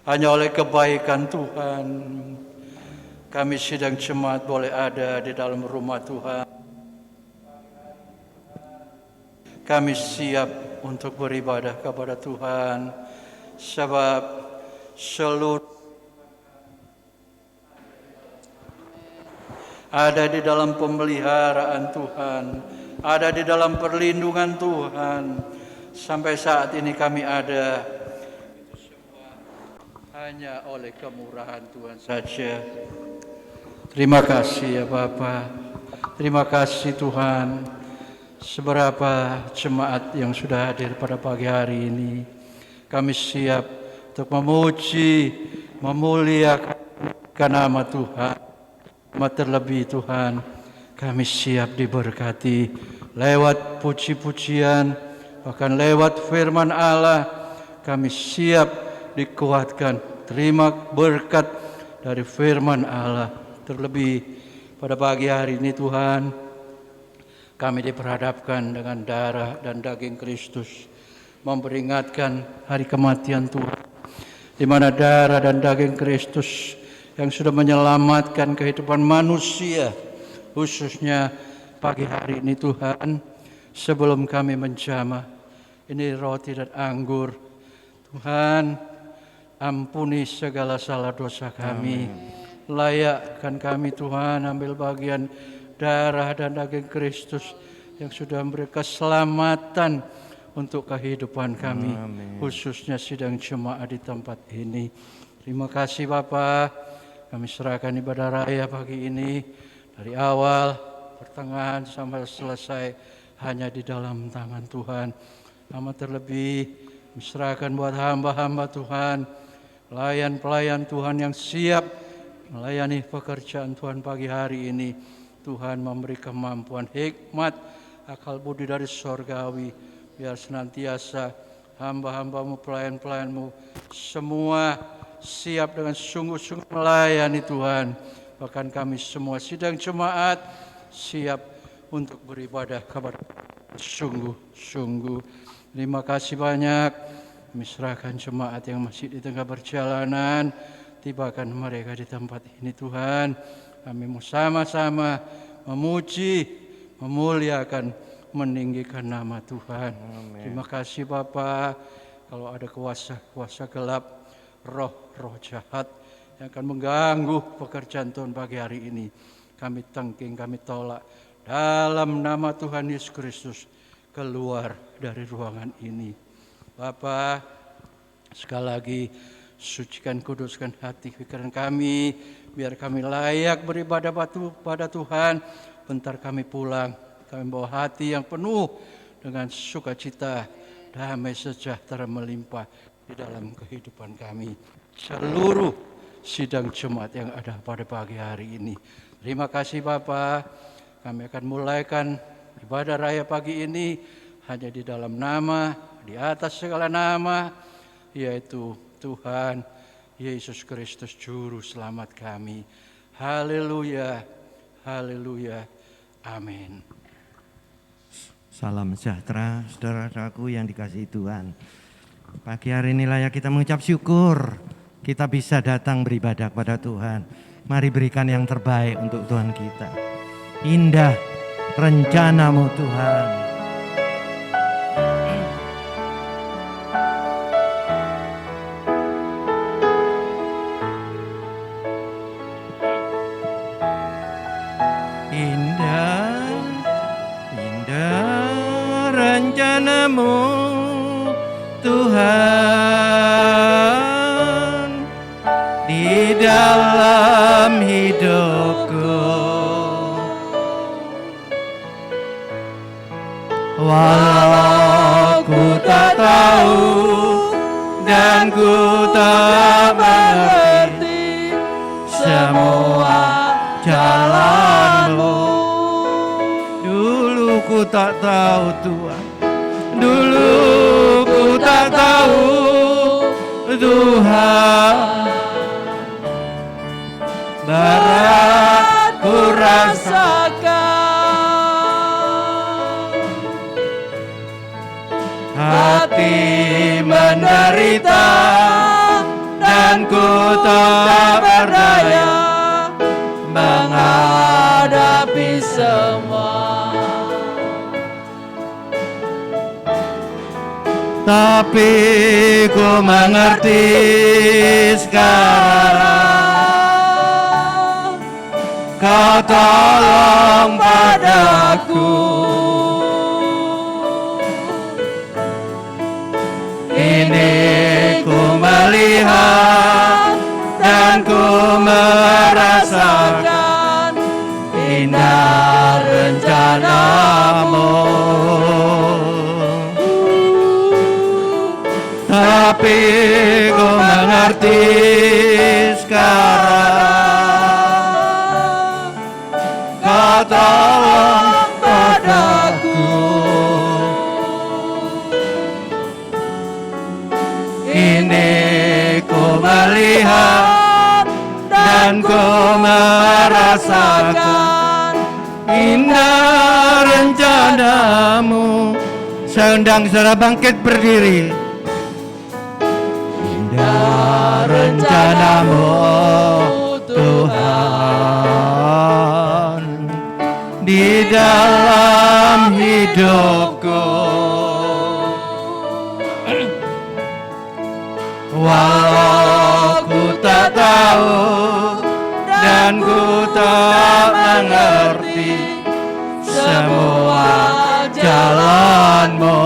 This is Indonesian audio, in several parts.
Hanya oleh kebaikan Tuhan kami sidang jemaat boleh ada di dalam rumah Tuhan. Kami siap untuk beribadah kepada Tuhan, sebab seluruh ada di dalam pemeliharaan Tuhan, ada di dalam perlindungan Tuhan. Sampai saat ini kami ada, itu semua hanya oleh kemurahan Tuhan saja. Terima kasih ya Bapa, terima kasih Tuhan. Seberapa jemaat yang sudah hadir pada pagi hari ini, kami siap untuk memuji, memuliakan nama Tuhan. Terlebih Tuhan, kami siap diberkati lewat puji-pujian, bahkan lewat firman Allah. Kami siap dikuatkan, terima berkat dari firman Allah. Terlebih pada pagi hari ini Tuhan, kami diperhadapkan dengan darah dan daging Kristus, memperingatkan hari kematian Tuhan, di mana darah dan daging Kristus yang sudah menyelamatkan kehidupan manusia, khususnya pagi hari ini Tuhan. Sebelum kami menjamah ini roti dan anggur, Tuhan ampuni segala salah dosa kami. Layakkan kami Tuhan ambil bagian darah dan daging Kristus yang sudah memberi keselamatan untuk kehidupan kami. Khususnya sidang jemaat di tempat ini. Terima kasih Bapa. Kami serahkan ibadah raya pagi ini dari awal, pertengahan sampai selesai hanya di dalam tangan Tuhan. Amat terlebih diserahkan buat hamba-hamba Tuhan, pelayan-pelayan Tuhan yang siap melayani pekerjaan Tuhan pagi hari ini. Tuhan memberi kemampuan, hikmat, akal budi dari sorgawi, biar senantiasa hamba-hambamu, pelayan-pelayanmu semua siap dengan sungguh-sungguh melayani Tuhan. Bahkan kami semua sidang jemaat siap untuk beribadah kepada sungguh-sungguh. Terima kasih banyak. Kami serahkan jemaat yang masih di tengah perjalanan, tibakan mereka di tempat ini Tuhan. Kami mau sama-sama memuji, memuliakan, meninggikan nama Tuhan. Amen. Terima kasih Bapa. Kalau ada kuasa-kuasa gelap, roh-roh jahat yang akan mengganggu pekerjaan Tuhan pagi hari ini, kami tengking, kami tolak dalam nama Tuhan Yesus Kristus. Keluar dari ruangan ini Bapa. Sekali lagi sucikan, kuduskan hati pikiran kami, biar kami layak beribadah pada Tuhan. Bentar kami pulang, kami bawa hati yang penuh dengan sukacita, damai sejahtera melimpah di dalam kehidupan kami. Seluruh sidang jemaat yang ada pada pagi hari ini. Terima kasih Bapa. Kami akan mulaikan ibadah raya pagi ini hanya di dalam nama, di atas segala nama, yaitu Tuhan Yesus Kristus Juru Selamat kami. Haleluya, haleluya, amin. Salam sejahtera saudara-saudaraku yang dikasihi Tuhan. Pagi hari ini layak kita mengucap syukur kita bisa datang beribadah kepada Tuhan. Mari berikan yang terbaik untuk Tuhan kita. Indah rencana-Mu Tuhan. Indah, indah rencana-Mu Tuhan di dalam hidupku. Walau ku tak tahu dan ku tak mengerti semua jalan-Mu. Dulu ku tak tahu Tuhan, dulu ku tak tahu Tuhan. Berat ku rasakan, hati menderita dan dan ku tak berdaya menghadapi semua. Tapi ku mengerti sekarang, Kau tolong padaku. Ini ku melihat dan ku merasakan indah rencana-Mu. Tapi ku mengerti sekarang, Kau tolong padaku. Ini ku melihat dan ku merasakan indah rencana-Mu. Saya undang saudara bangkit berdiri. Indah rencana-Mu Tuhan di dalam hidupku. Walau ku tak tahu dan ku tak mengerti semua jalan-Mu.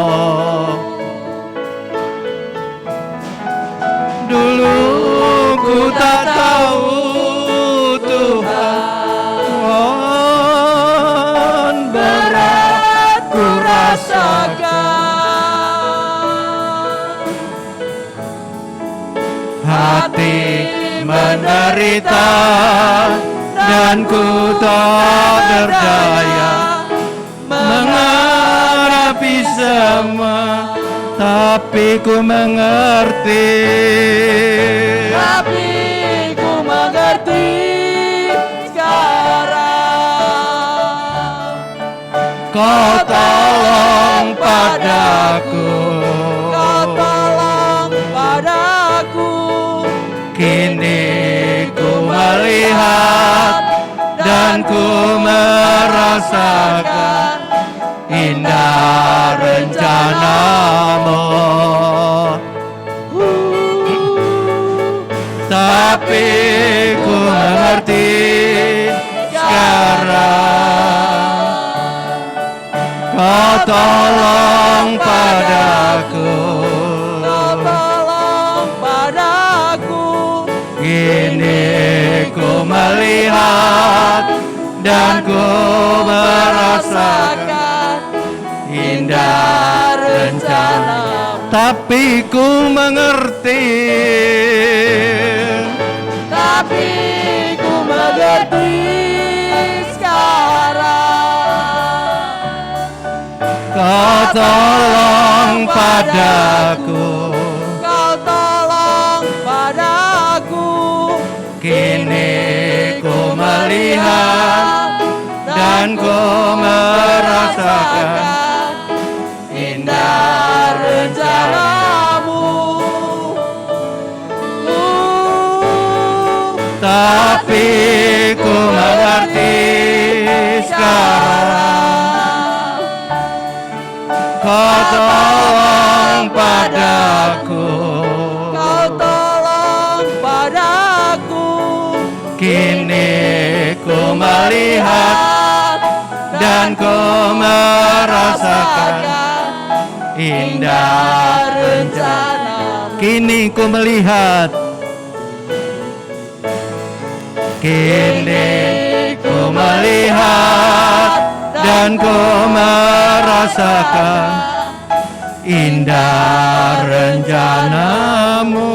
Dulu ku tak tahu Tuhan, berat ku rasakan. Hati menderita dan ku tak berdaya menghadapi semua. Tapi ku mengerti, sekarang Kau tolong padaku. Kini ku melihat dan ku merasakan indah rencana-Mu. Tapi ku mengerti sekarang, Kau tolong padaku. Kini ku melihat dan ku merasakan indah rencana. Tapi ku mengerti, sekarang Kau tolong padaku. Kini ku melihat dan ku merasakan indah rencana-Mu. Tapi ku mengerti sekarang, Kau tolong padaku. Kini ku melihat dan ku merasakan indah rencana. Kini ku melihat, kini ku melihat dan ku merasakan indah rencana-Mu.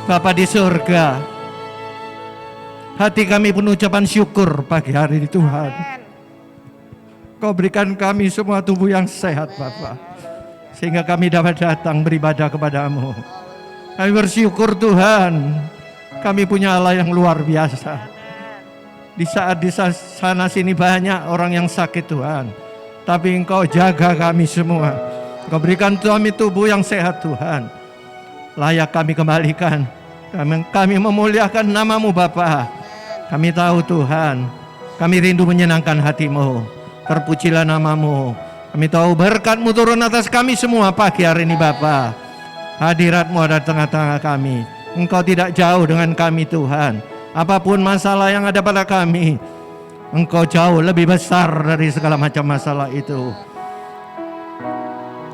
Bapa di surga, hati kami penuh ucapan syukur pagi hari ini Tuhan. Kau berikan kami semua tubuh yang sehat Bapa, sehingga kami dapat datang beribadah kepadamu. Kami bersyukur Tuhan, kami punya Allah yang luar biasa. Di saat di sana sini banyak orang yang sakit Tuhan, tapi Engkau jaga kami semua. Engkau berikan kami tubuh yang sehat Tuhan. layak kami kembalikan. Kami memuliakan nama-Mu Bapa. Kami tahu Tuhan, kami rindu menyenangkan hati-Mu. Terpujilah nama-Mu. Kami tahu berkat-Mu turun atas kami semua pagi hari ini Bapa. Hadirat-Mu ada di tengah-tengah kami. Engkau tidak jauh dengan kami Tuhan. Apapun masalah yang ada pada kami, Engkau jauh lebih besar dari segala macam masalah itu.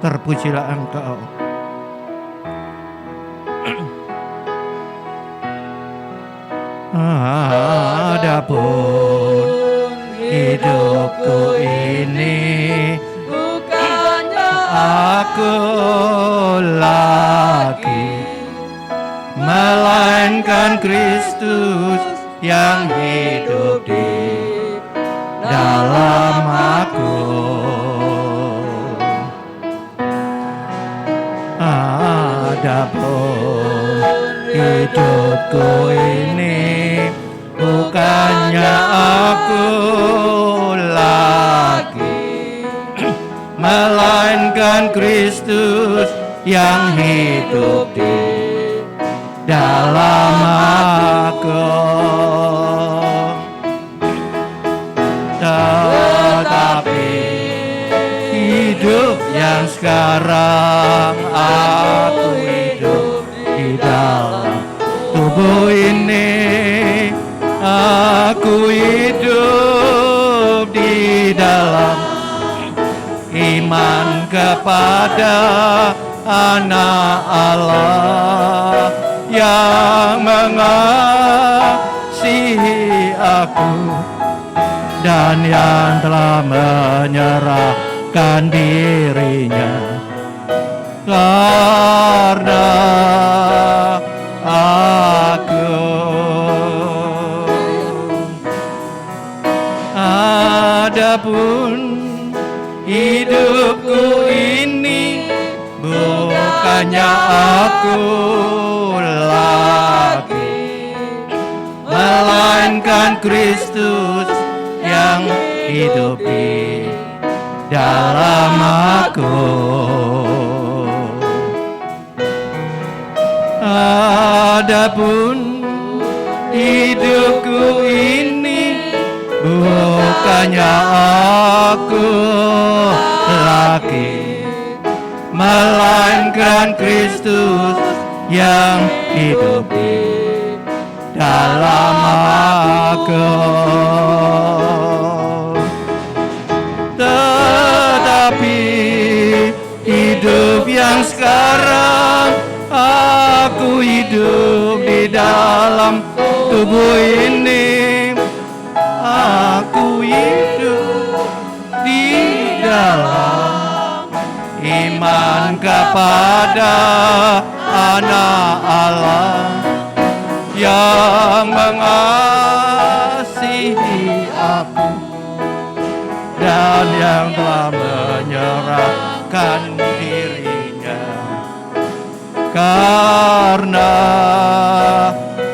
Terpujilah Engkau. Adapun hidupku ini bukannya aku lagi, melainkan Kristus yang hidup di dalam aku. Adapun hidupku ini bukannya aku lagi, melainkan Kristus yang hidup di dalam aku. Tetapi hidup yang sekarang aku hidup di dalam tubuh ini, aku hidup di dalam iman kepada Anak Allah yang mengasihi aku dan yang telah menyerahkan dirinya karena aku. Adapun hidupku ini bukannya aku lagi, melainkan Kristus yang hidup di dalam aku. Adapun hidupku ini bukannya aku lagi, melainkan Kristus yang hidup di dalam aku. Tetapi hidup yang sekarang aku hidup di dalam tubuh ini, aku hidup di dalam iman kepada Anak Allah yang mengasihi aku dan yang telah menyerahkan dirinya karena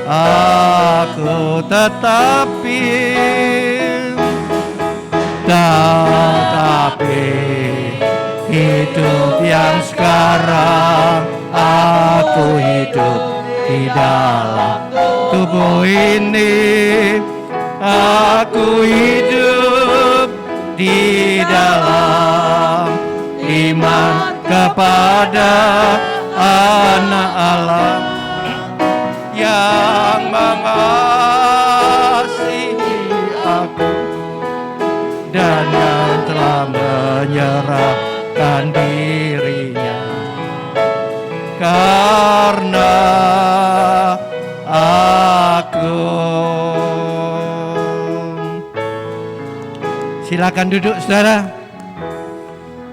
aku. Tetapi hidup yang sekarang aku hidup di dalam tubuh ini, aku hidup di dalam iman kepada Anak Allah yang mengasihi aku dan yang telah menyerahkan dirinya karena aku. Silakan duduk saudara.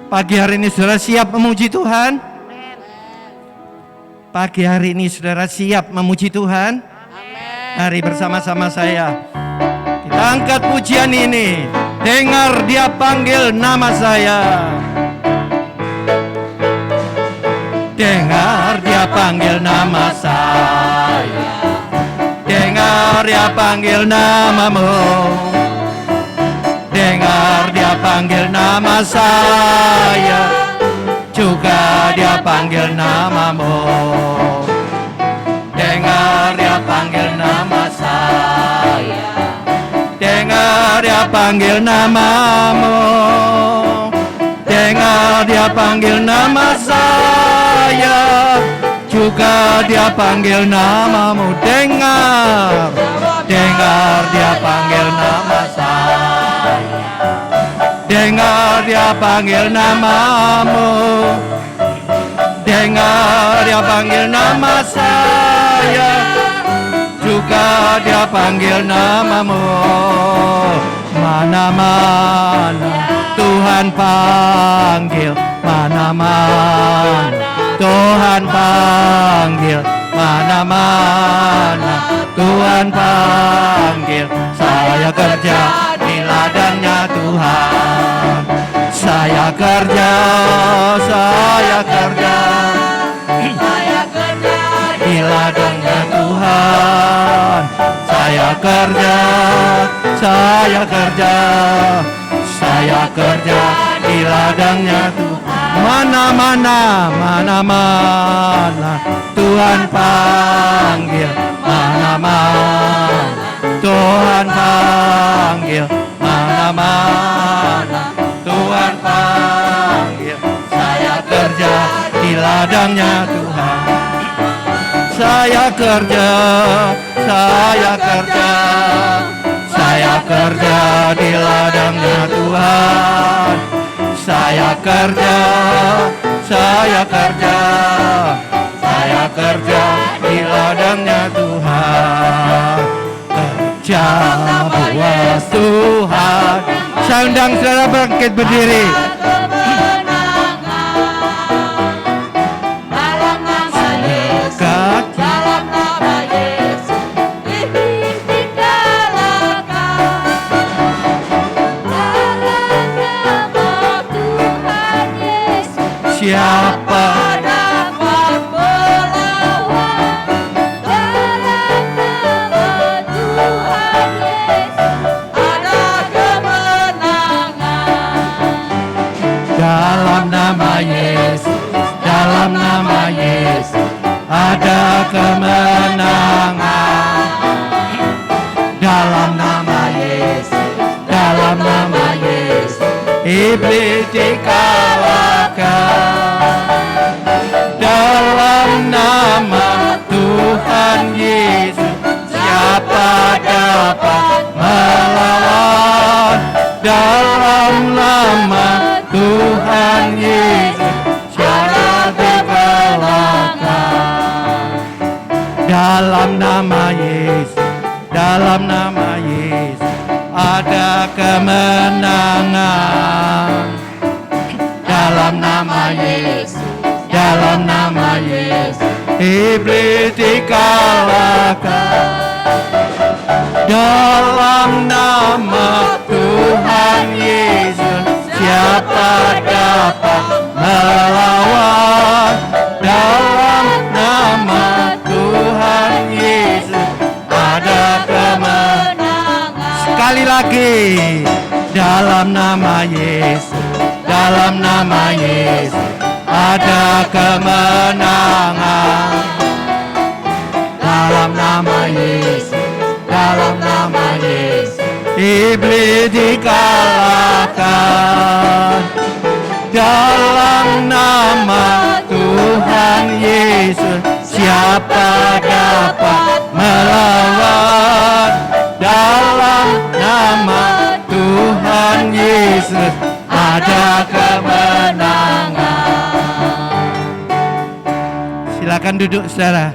Pagi hari ini saudara siap memuji Tuhan? Pagi hari ini saudara siap memuji Tuhan? Mari bersama-sama saya kita angkat pujian ini. Dengar Dia panggil nama saya. Dengar Dia panggil nama saya. Dengar Dia panggil namamu. Dengar Dia panggil nama saya. Juga Dia panggil namamu. panggil namamu. Dengar dia panggil nama saya, juga dia panggil namamu. Dengar, dengar dia panggil nama saya. Dengar dia panggil namamu. Dengar dia panggil nama saya, juga dia panggil namamu. Mana-mana Tuhan panggil, mana-mana Tuhan panggil, mana-mana Tuhan panggil. Saya kerja di ladangnya Tuhan. Saya kerja, saya kerja, saya kerja di ladangnya Tuhan. Saya kerja, saya kerja, saya kerja di ladangnya Tuhan. Mana-mana, mana-mana Tuhan panggil, mana-mana Tuhan panggil, mana-mana Tuhan panggil. Saya kerja di ladangnya Tuhan. Saya kerja, saya kerja, saya kerja di ladangnya Tuhan. Saya kerja, saya kerja, saya kerja di ladangnya Tuhan. Kerja buat Tuhan. Saya undang saudara bangkit berdiri. Siapa dapat melawan dalam nama Tuhan Yesus ada kemenangan. Dalam nama Yesus, dalam nama Yesus ada kemenangan. Dalam nama Yesus, dalam nama Yesus iblis dikalahkan. Dalam nama Tuhan Yesus siapa dapat melawan. Dalam nama Tuhan Yesus siapa dikalahkan. Dalam nama Yesus, dalam nama Yesus ada kemenangan. Dalam nama Yesus, dalam nama Yesus iblis dikalahkan. Dalam nama Tuhan Yesus siapa dapat melawan. Dalam nama Tuhan Yesus ada kemenangan. Sekali lagi, dalam nama Yesus, dalam nama Yesus ada kemenangan. Dalam nama Yesus, dalam nama Yesus iblis dikalahkan. Dalam nama Tuhan Yesus siapa dapat melawan. Dalam nama Tuhan Yesus ada kemenangan. Silakan duduk saudara.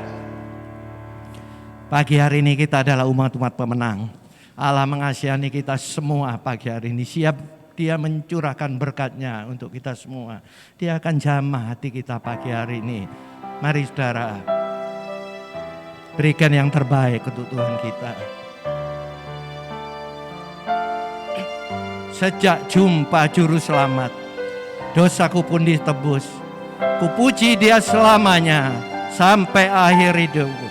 Pagi hari ini kita adalah umat-umat pemenang. Allah mengasihani kita semua pagi hari ini. Siap Dia mencurahkan berkat-Nya untuk kita semua. Dia akan jamah hati kita pagi hari ini. Mari saudara, berikan yang terbaik untuk Tuhan kita. Sejak jumpa Juru Selamat, dosaku pun ditebus. Kupuji Dia selamanya sampai akhir hidupku.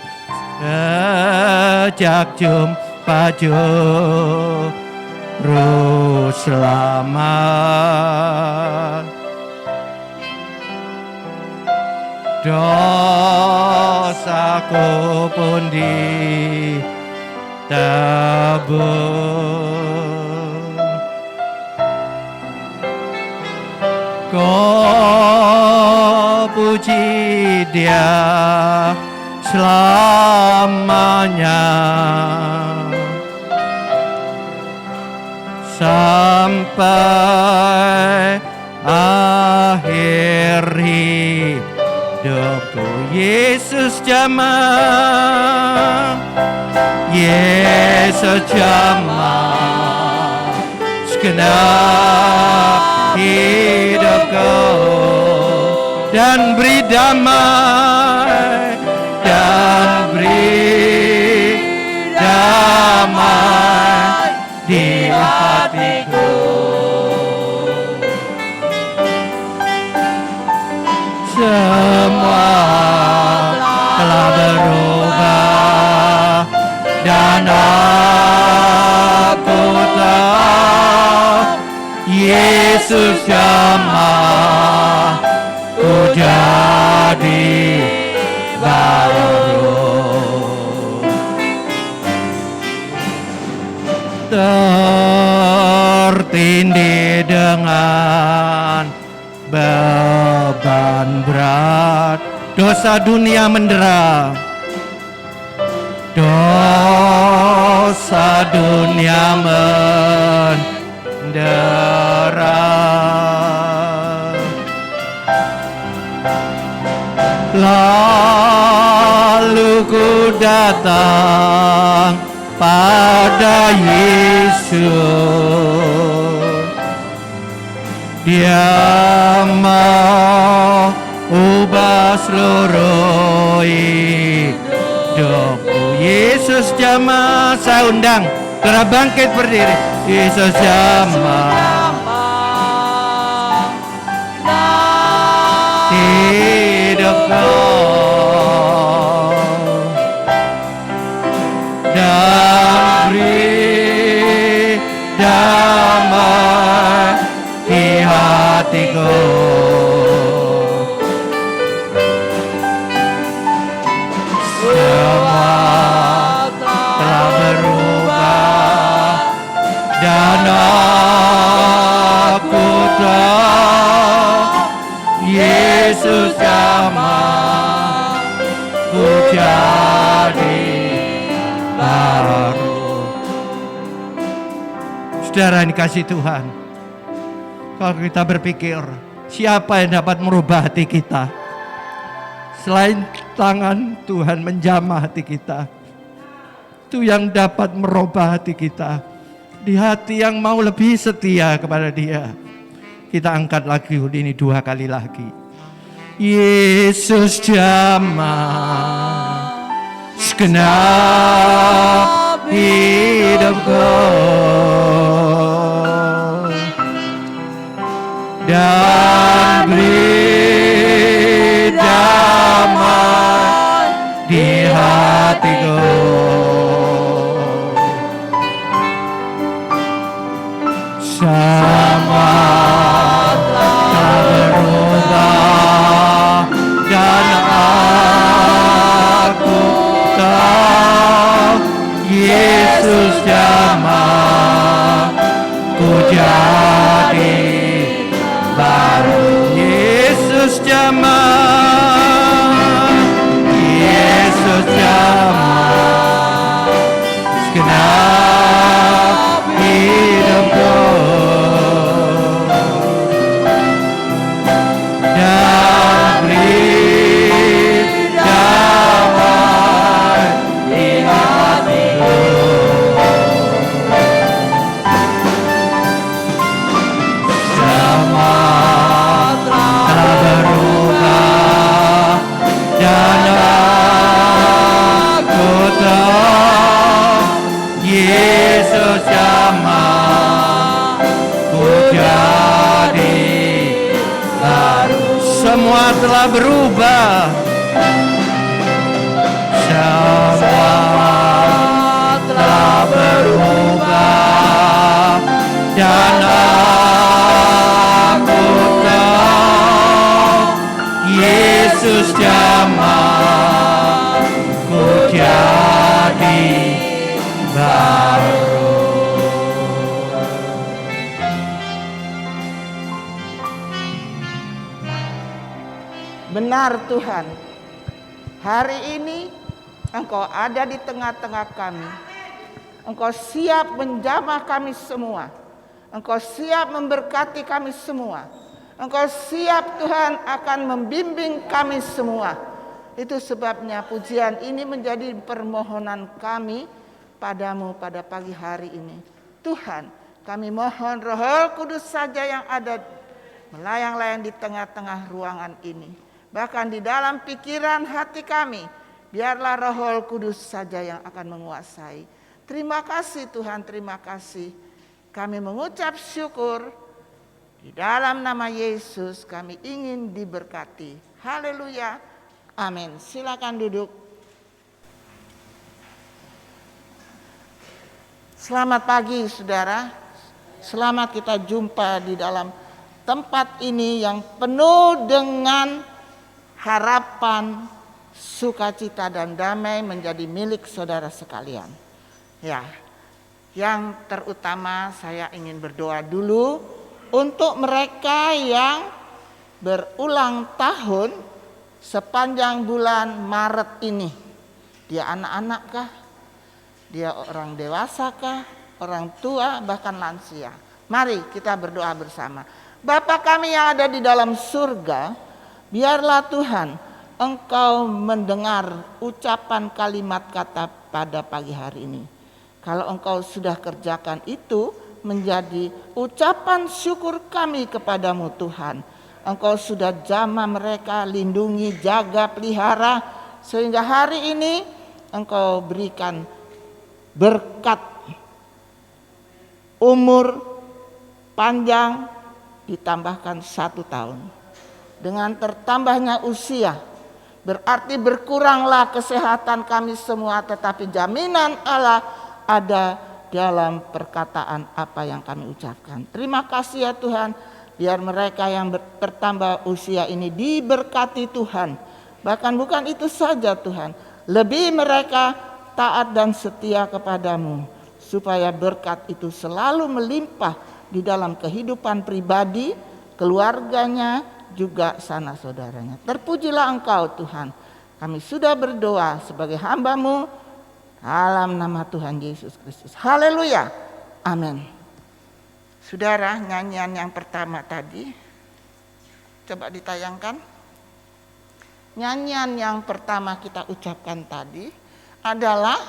Sejak jumpa Juru Selamat, dosaku pun ditebus. Kau puji Dia selamanya sampai akhir hidupku. Yesus jamah, Yesus jamah segenap hidupku, dan beri damai, dan beri damai di hatiku. Semua telah berubah dan aku tahu Yesus jamah ku jadi baru. Tertindih dengan beban berat, dosa dunia mendera, dosa dunia mendera. Lalu ku datang pada Yesus, Dia mau ubah seluruh hidupku. Yesus jamah, saya undang, gerak bangkit berdiri. Yesus jamah hidupku, dan beri damai di hatiku. Semua telah berubah dan aku tahu Yesus jamah ku jadi baru. Saudara yang dikasihi Tuhan, kalau kita berpikir siapa yang dapat merubah hati kita selain tangan Tuhan menjamah hati kita, itu yang dapat merubah hati kita di hati yang mau lebih setia kepada Dia. Kita angkat lagi ini 2 kali lagi. Yesus jamah segenap hidupku, dan beri damai di hatiku. Semua telah berubah dan aku tahu Yesus jamah ku jadi baru. Yesus jamah, Yesus jamah segenap hidupku, dan beri damai di hatiku. Semua telah berubah dan aku tahu Yesus jamah ku jadi baru. Semua telah berubah, semua telah berubah dan aku tahu Yesus jamah ku jadi baru. Benar Tuhan, hari ini Engkau ada di tengah-tengah kami. Engkau siap menjamah kami semua. Engkau siap memberkati kami semua. Engkau siap Tuhan akan membimbing kami semua. Itu sebabnya pujian ini menjadi permohonan kami padamu pada pagi hari ini. Tuhan, kami mohon Roh Kudus saja yang ada melayang-layang di tengah-tengah ruangan ini. Bahkan di dalam pikiran hati kami, biarlah Roh Kudus saja yang akan menguasai. Terima kasih Tuhan, terima kasih. Kami mengucap syukur. Di dalam nama Yesus kami ingin diberkati. Haleluya. Amin. Silakan duduk. Selamat pagi saudara. Selamat kita jumpa di dalam tempat ini yang penuh dengan harapan, sukacita dan damai menjadi milik saudara sekalian. Ya, yang terutama saya ingin berdoa dulu untuk mereka yang berulang tahun sepanjang bulan Maret ini. Dia anak-anak kah? Dia orang dewasa kah? Orang tua bahkan lansia. Mari kita berdoa bersama. Bapa kami yang ada di dalam surga, biarlah Tuhan Engkau mendengar ucapan kalimat kata pada pagi hari ini. Kalau Engkau sudah kerjakan itu menjadi ucapan syukur kami kepadamu Tuhan. Engkau sudah jamah mereka, lindungi, jaga, pelihara. Sehingga hari ini Engkau berikan berkat umur panjang ditambahkan 1 tahun. Dengan tertambahnya usia, berarti berkuranglah kesehatan kami semua, tetapi jaminan Allah ada dalam perkataan apa yang kami ucapkan. Terima kasih ya Tuhan, biar mereka yang bertambah usia ini diberkati Tuhan. Bahkan bukan itu saja Tuhan, lebih mereka taat dan setia kepadamu, supaya berkat itu selalu melimpah di dalam kehidupan pribadi, keluarganya, juga sanak saudaranya. Terpujilah Engkau Tuhan. Kami sudah berdoa sebagai hamba-Mu dalam nama Tuhan Yesus Kristus. Haleluya. Amin. Saudara, nyanyian yang pertama tadi coba ditayangkan. Nyanyian yang pertama kita ucapkan tadi adalah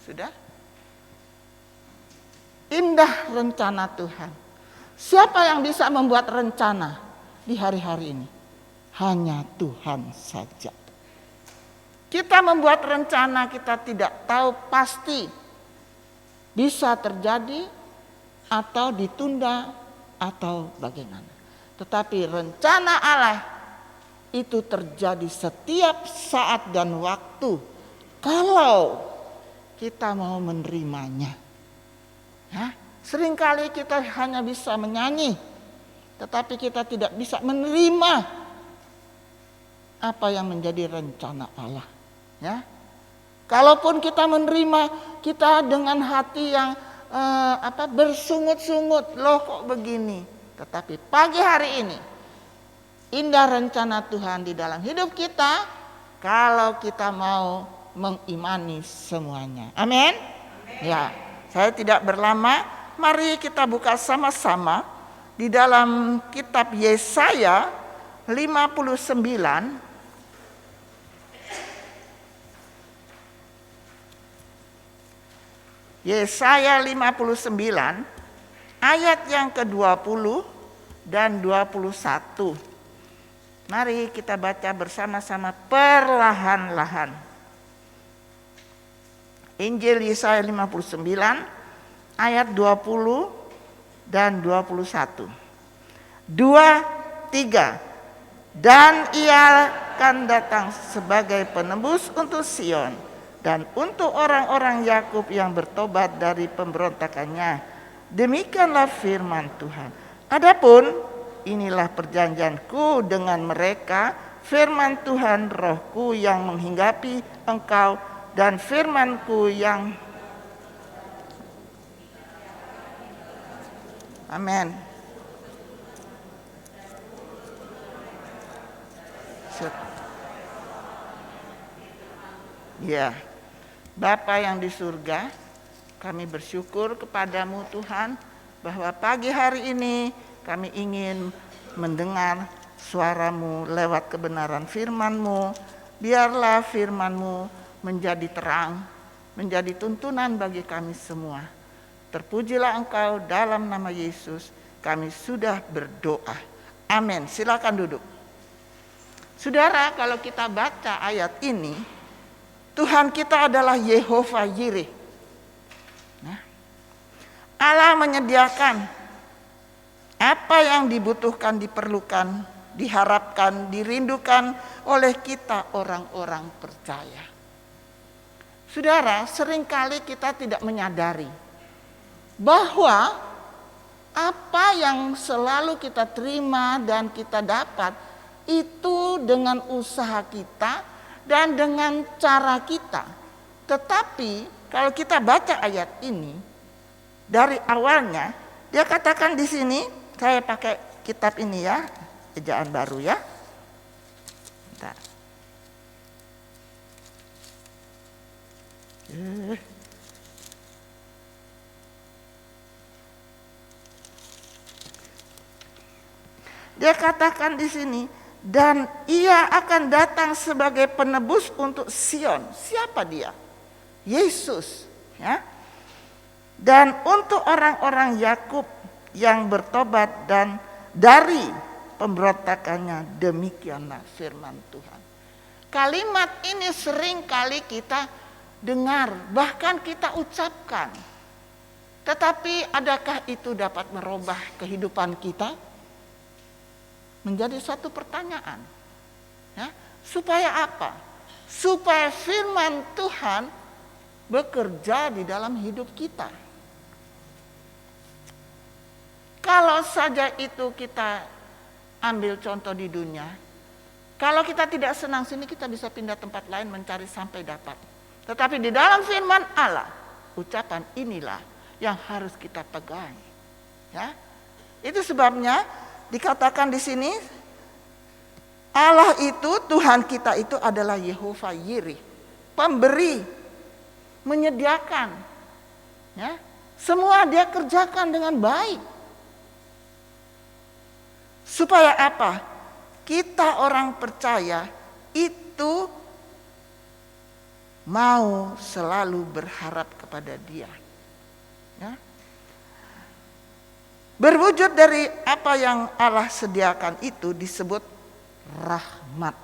sudah indah rencana Tuhan. Siapa yang bisa membuat rencana di hari-hari ini? Hanya Tuhan saja. Kita membuat rencana, kita tidak tahu pasti bisa terjadi atau ditunda atau bagaimana. Tetapi rencana Allah itu terjadi setiap saat dan waktu kalau kita mau menerimanya. Ya, seringkali kita hanya bisa menyanyi, tetapi kita tidak bisa menerima apa yang menjadi rencana Allah. Ya, kalaupun kita menerima, kita dengan hati yang bersungut-sungut, loh kok begini. Tetapi pagi hari ini indah rencana Tuhan di dalam hidup kita kalau kita mau mengimani semuanya. Amin. Ya, saya tidak berlama, mari kita buka sama-sama di dalam kitab Yesaya 59. Yesaya 59 ayat yang ke-20 dan 21. Mari kita baca bersama-sama perlahan-lahan. Injil Yesaya 59 ayat 20 dan 21. 2, 3. Dan ia akan datang sebagai penebus untuk Sion dan untuk orang-orang Yakub yang bertobat dari pemberontakannya. Demikianlah firman Tuhan. Adapun inilah perjanjianku dengan mereka, firman Tuhan, rohku yang menghinggapi engkau dan firmanku yang amin. Ya, Bapa yang di surga, kami bersyukur kepadamu Tuhan, bahwa pagi hari ini kami ingin mendengar suaramu lewat kebenaran firman-Mu. Biarlah firman-Mu menjadi terang, menjadi tuntunan bagi kami semua. Terpujilah Engkau, dalam nama Yesus kami sudah berdoa. Amin. Silakan duduk. Saudara, kalau kita baca ayat ini, Tuhan kita adalah Yehova Yireh. Allah menyediakan apa yang dibutuhkan, diperlukan, diharapkan, dirindukan oleh kita orang-orang percaya. Saudara, seringkali kita tidak menyadari bahwa apa yang selalu kita terima dan kita dapat itu dengan usaha kita dan dengan cara kita. Tetapi kalau kita baca ayat ini dari awalnya, dia katakan di sini, saya pakai kitab ini ya, ejaan baru ya. Bentar. Dia katakan di sini, dan ia akan datang sebagai penebus untuk Sion. Siapa dia? Yesus, ya. Dan untuk orang-orang Yakub yang bertobat dan dari pemberontakannya, demikianlah firman Tuhan. Kalimat ini sering kali kita dengar, bahkan kita ucapkan. Tetapi adakah itu dapat merubah kehidupan kita? Menjadi satu pertanyaan. Ya, supaya apa? Supaya firman Tuhan bekerja di dalam hidup kita. Kalau saja itu kita ambil contoh di dunia, kalau kita tidak senang sini, kita bisa pindah tempat lain mencari sampai dapat. Tetapi di dalam firman Allah, ucapan inilah yang harus kita pegang. Ya, itu sebabnya dikatakan di sini, Allah itu, Tuhan kita itu adalah Yehova Yireh, pemberi, menyediakan. Ya, semua dia kerjakan dengan baik. Supaya apa? Kita orang percaya itu mau selalu berharap kepada Dia. Ya. Berwujud dari apa yang Allah sediakan itu disebut rahmat.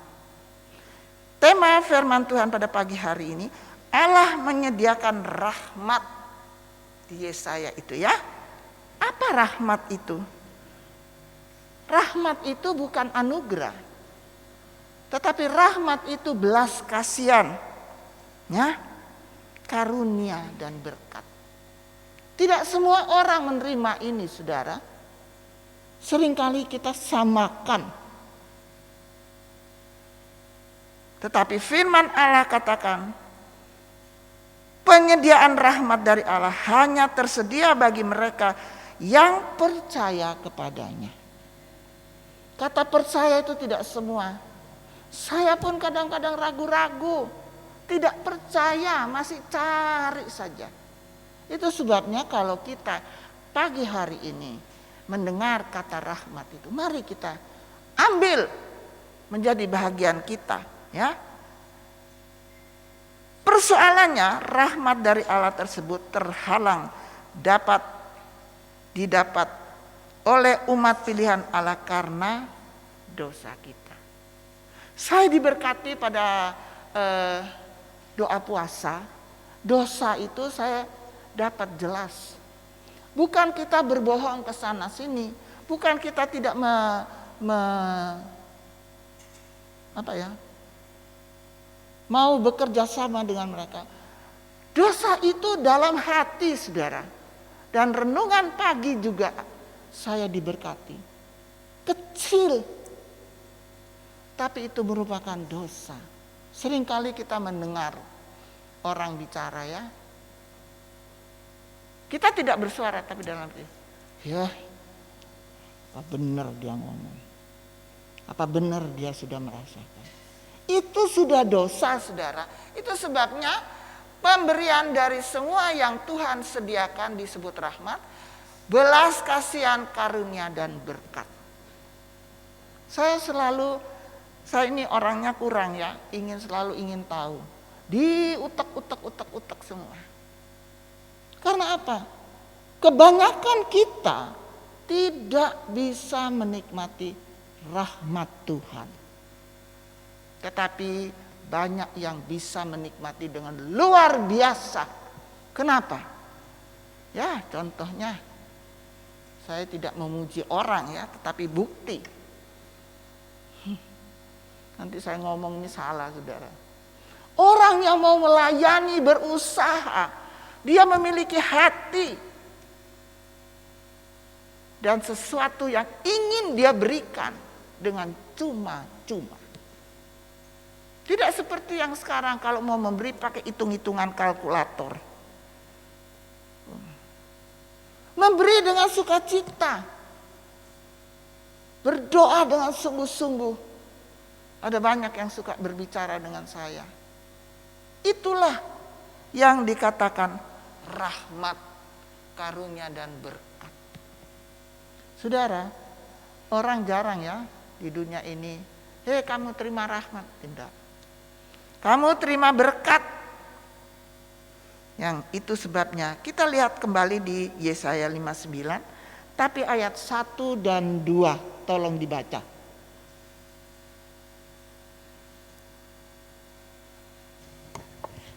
Tema firman Tuhan pada pagi hari ini, Allah menyediakan rahmat di Yesaya itu ya. Apa rahmat itu? Rahmat itu bukan anugerah, tetapi rahmat itu belas kasihan, ya, karunia dan berkat. Tidak semua orang menerima ini, saudara. Seringkali kita samakan. Tetapi firman Allah katakan, penyediaan rahmat dari Allah hanya tersedia bagi mereka yang percaya kepadanya. Kata percaya itu tidak semua. Saya pun kadang-kadang ragu-ragu, tidak percaya, masih cari saja. Itu sebabnya kalau kita pagi hari ini mendengar kata rahmat itu, mari kita ambil menjadi bahagian kita, ya. Persoalannya rahmat dari Allah tersebut terhalang didapat oleh umat pilihan Allah karena dosa kita. Saya diberkati pada doa puasa, dosa itu saya dapat jelas. Bukan kita berbohong ke sana sini, bukan kita tidak mau bekerja sama dengan mereka. Dosa itu dalam hati, saudara. Dan renungan pagi juga saya diberkati. Kecil, tapi itu merupakan dosa. Seringkali kita mendengar orang bicara, ya. Kita tidak bersuara, tapi dalam hati, ya, apa benar dia ngomong. Apa benar dia sudah merasakan? Itu sudah dosa, saudara. Itu sebabnya pemberian dari semua yang Tuhan sediakan disebut rahmat, belas kasihan, karunia, dan berkat. Saya ini orangnya kurang ya, selalu ingin tahu. Diutak-utak semua. Karena apa? Kebanyakan kita tidak bisa menikmati rahmat Tuhan. Tetapi banyak yang bisa menikmati dengan luar biasa. Kenapa? Ya, contohnya saya tidak memuji orang ya, tetapi bukti. Nanti saya ngomong ini salah, saudara. Orang yang mau melayani, berusaha, dia memiliki hati dan sesuatu yang ingin dia berikan dengan cuma-cuma. Tidak seperti yang sekarang kalau mau memberi pakai hitung-hitungan kalkulator. Memberi dengan sukacita. Berdoa dengan sungguh-sungguh. Ada banyak yang suka berbicara dengan saya. Itulah yang dikatakan rahmat, karunia, dan berkat. Saudara, orang jarang ya di dunia ini, hei kamu terima rahmat. Tidak. Kamu terima berkat. Yang itu sebabnya kita lihat kembali di Yesaya 59, tapi ayat 1 dan 2 tolong dibaca.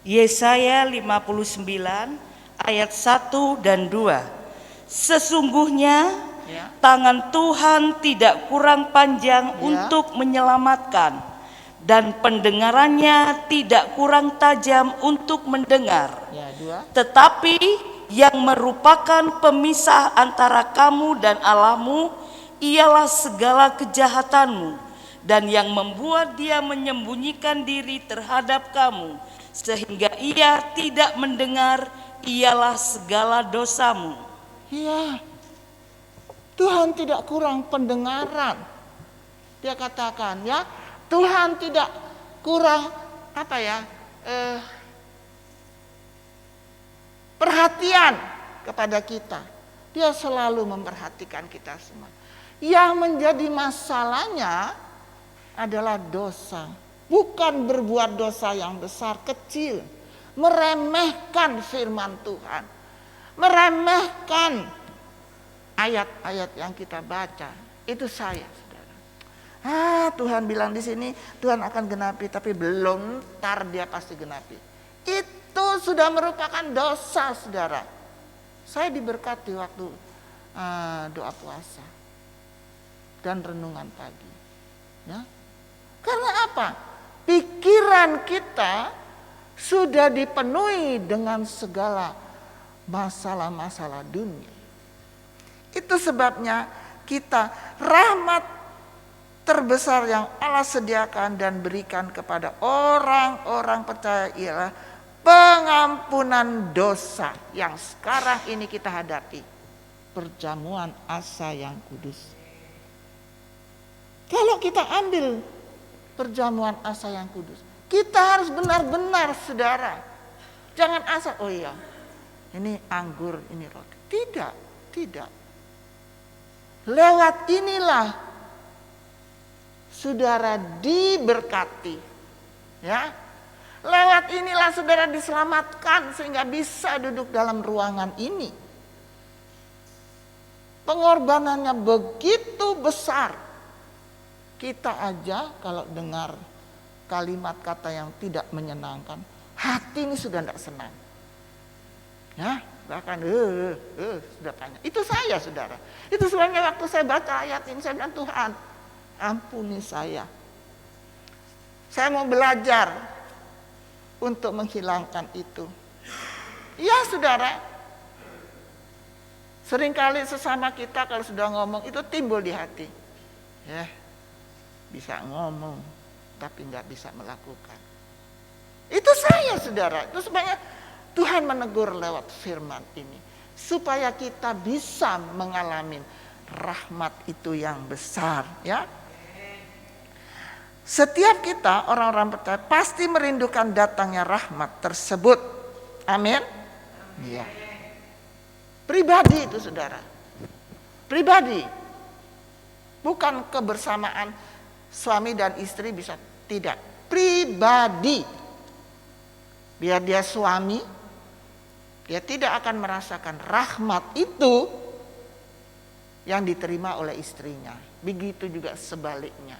Yesaya 59 ayat 1 dan 2. Sesungguhnya tangan Tuhan tidak kurang panjang untuk menyelamatkan, dan pendengarannya tidak kurang tajam untuk mendengar. Tetapi yang merupakan pemisah antara kamu dan Allahmu ialah segala kejahatanmu, dan yang membuat dia menyembunyikan diri terhadap kamu sehingga ia tidak mendengar ialah segala dosamu. Iya, Tuhan tidak kurang pendengaran. Dia katakan ya, Tuhan tidak kurang perhatian kepada kita. Dia selalu memperhatikan kita semua. Yang menjadi masalahnya adalah dosa. Bukan berbuat dosa yang besar, kecil. Meremehkan firman Tuhan. Meremehkan ayat-ayat yang kita baca. Itu saya, saudara. Tuhan bilang di sini, Tuhan akan genapi, tapi belum, ntar dia pasti genapi. Itu sudah merupakan dosa, saudara. Saya diberkati waktu doa puasa dan renungan pagi. Ya. Karena apa? Pikiran kita sudah dipenuhi dengan segala masalah-masalah dunia. Itu sebabnya kita rahmat terbesar yang Allah sediakan dan berikan kepada orang-orang percaya ialah pengampunan dosa yang sekarang ini kita hadapi. Perjamuan asa yang kudus. Kalau kita ambil perjamuan asa yang kudus, kita harus benar-benar, saudara. Jangan asal, oh iya, ini anggur, ini roti. Tidak. Lewat inilah saudara diberkati. Ya. Lewat inilah saudara diselamatkan sehingga bisa duduk dalam ruangan ini. Pengorbanannya begitu besar. Kita aja kalau dengar kalimat kata yang tidak menyenangkan, hati ini sudah tidak senang. Ya, bahkan sudah tanya. Itu saya, saudara. Itu sebabnya waktu saya baca ayat ini saya bilang, Tuhan, ampuni saya. Saya mau belajar untuk menghilangkan itu. Ya, saudara. Seringkali sesama kita kalau sudah ngomong itu timbul di hati. Ya. Bisa ngomong, tapi nggak bisa melakukan. Itu saya, saudara. Itu sebabnya Tuhan menegur lewat firman ini. Supaya kita bisa mengalami rahmat itu yang besar. Ya. Setiap kita orang-orang percaya pasti merindukan datangnya rahmat tersebut. Amin. Iya. Pribadi itu saudara. Pribadi. Bukan kebersamaan suami dan istri bisa, tidak. Pribadi. Biar dia suami, dia tidak akan merasakan rahmat itu yang diterima oleh istrinya. Begitu juga sebaliknya.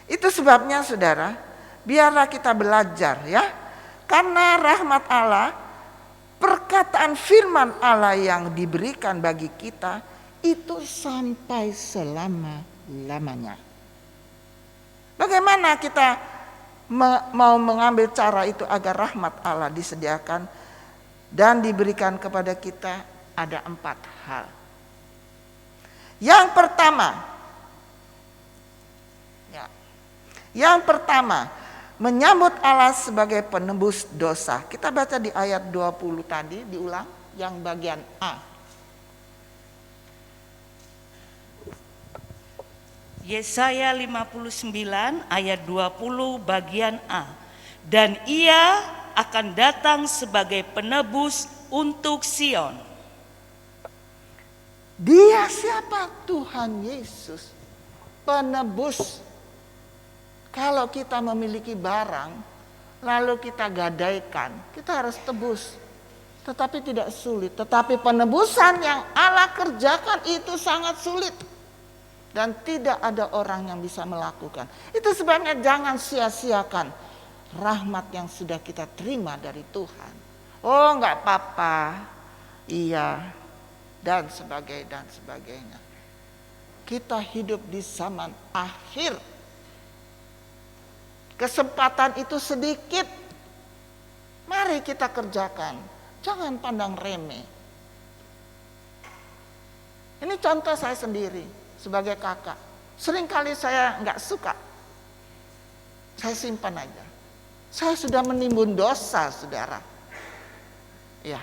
Itu sebabnya saudara, biarlah kita belajar ya. Karena rahmat Allah, perkataan firman Allah yang diberikan bagi kita itu sampai selama-lamanya. Bagaimana kita mau mengambil cara itu agar rahmat Allah disediakan dan diberikan kepada kita? Ada 4 hal. Yang pertama, menyambut Allah sebagai penebus dosa. Kita baca di ayat 20 tadi, diulang yang bagian A. Yesaya 59 ayat 20 bagian A. Dan ia akan datang sebagai penebus untuk Sion. Dia siapa? Tuhan Yesus, penebus. Kalau kita memiliki barang, lalu kita gadaikan, kita harus tebus. Tetapi tidak sulit. Tetapi penebusan yang Allah kerjakan itu sangat sulit. Dan tidak ada orang yang bisa melakukan. Itu sebabnya jangan sia-siakan rahmat yang sudah kita terima dari Tuhan. Oh enggak apa-apa, iya, dan sebagainya. Kita hidup di zaman akhir. Kesempatan itu sedikit. Mari kita kerjakan. Jangan pandang remeh. Ini contoh saya sendiri sebagai kakak. Seringkali saya nggak suka. Saya simpan aja. Saya sudah menimbun dosa, saudara. Ya.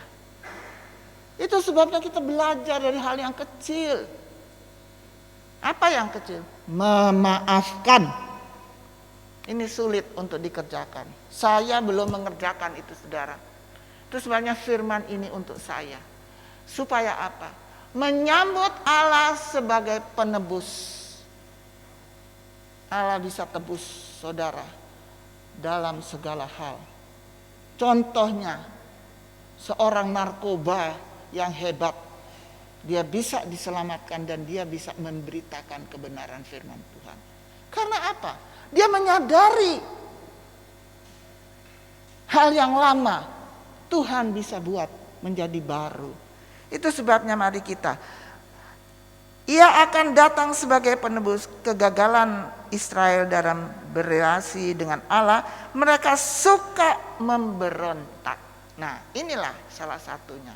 Itu sebabnya kita belajar dari hal yang kecil. Apa yang kecil? Memaafkan. Ini sulit untuk dikerjakan. Saya belum mengerjakan itu, saudara. Itu sebabnya firman ini untuk saya. Supaya apa? Menyambut Allah sebagai penebus. Allah bisa tebus saudara dalam segala hal. Contohnya, seorang narkoba yang hebat. Dia bisa diselamatkan dan dia bisa memberitakan kebenaran firman Tuhan. Karena apa? Dia menyadari hal yang lama Tuhan bisa buat menjadi baru. Itu sebabnya mari kita. Ia akan datang sebagai penebus kegagalan Israel dalam berrelasi dengan Allah. Mereka suka memberontak. Nah, inilah salah satunya.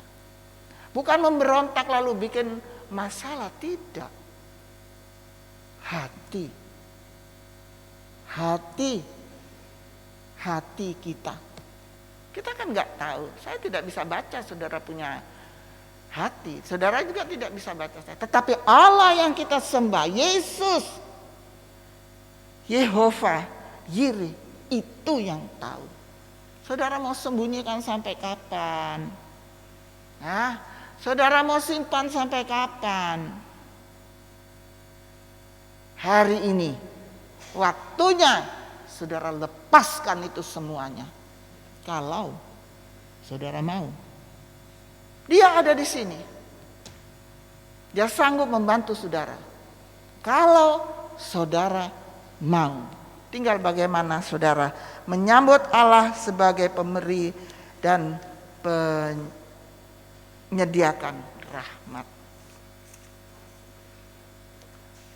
Bukan memberontak lalu bikin masalah, tidak. Hati kita. Kita kan nggak tahu. Saya tidak bisa baca saudara punya hati. Saudara juga tidak bisa baca saya. Tetapi Allah yang kita sembah, Yesus, Yehova, Yireh, itu yang tahu. Saudara mau sembunyikan sampai kapan? Nah, saudara mau simpan sampai kapan? Hari ini waktunya saudara lepaskan itu semuanya. Kalau saudara mau. Dia ada di sini. Dia sanggup membantu saudara. Kalau saudara mau. Tinggal bagaimana saudara menyambut Allah sebagai pemberi dan menyediakan rahmat.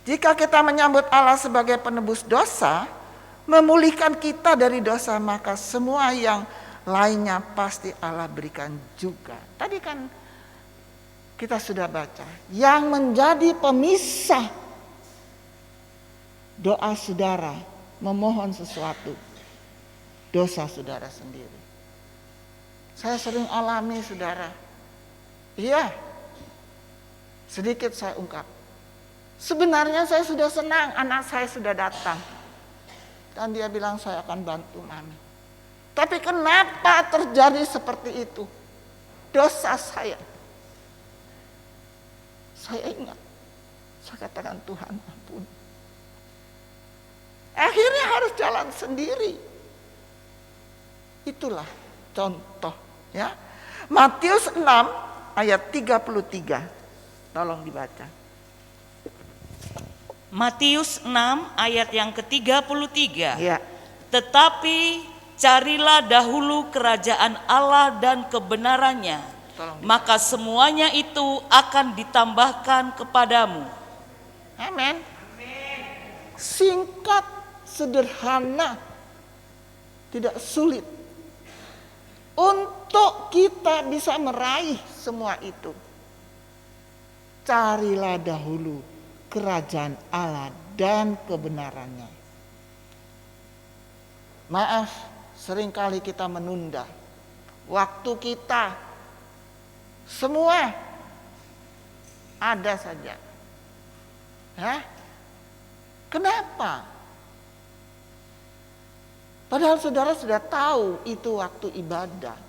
Jika kita menyambut Allah sebagai penebus dosa, memulihkan kita dari dosa, maka semua yang lainnya pasti Allah berikan juga. Tadi kan kita sudah baca, yang menjadi pemisah doa saudara memohon sesuatu, dosa saudara sendiri. Saya sering alami saudara. Iya, sedikit saya ungkap. Sebenarnya saya sudah senang anak saya sudah datang. Dan dia bilang, saya akan bantu mami. Tapi kenapa terjadi seperti itu? Dosa saya. Saya ingat. Saya katakan, Tuhan ampun. Akhirnya harus jalan sendiri. Itulah contoh, ya. Matius 6 ayat 33. Tolong dibaca. Matius 6 ayat yang ke-33. Ya. Tetapi carilah dahulu kerajaan Allah dan kebenarannya, maka semuanya itu akan ditambahkan kepadamu. Amin. Singkat, sederhana, tidak sulit. Untuk kita bisa meraih semua itu, carilah dahulu kerajaan Allah dan kebenarannya. Maaf, seringkali kita menunda waktu kita. Semua ada saja. Ya? Kenapa? Padahal saudara sudah tahu itu waktu ibadah.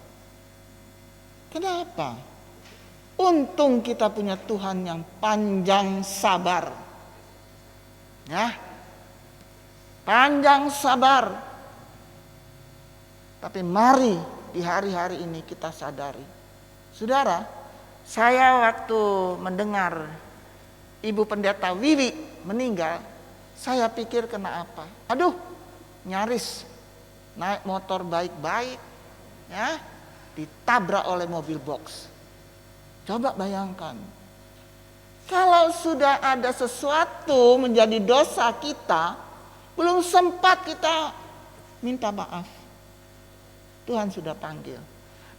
Kenapa? Untung kita punya Tuhan yang panjang sabar. Ya. Panjang sabar. Tapi mari di hari-hari ini kita sadari. Saudara, saya waktu mendengar Ibu Pendeta Wiwi meninggal, saya pikir kena apa? Aduh, nyaris naik motor baik-baik, ya, ditabrak oleh mobil box. Coba bayangkan, kalau sudah ada sesuatu menjadi dosa kita, belum sempat kita minta maaf, Tuhan sudah panggil.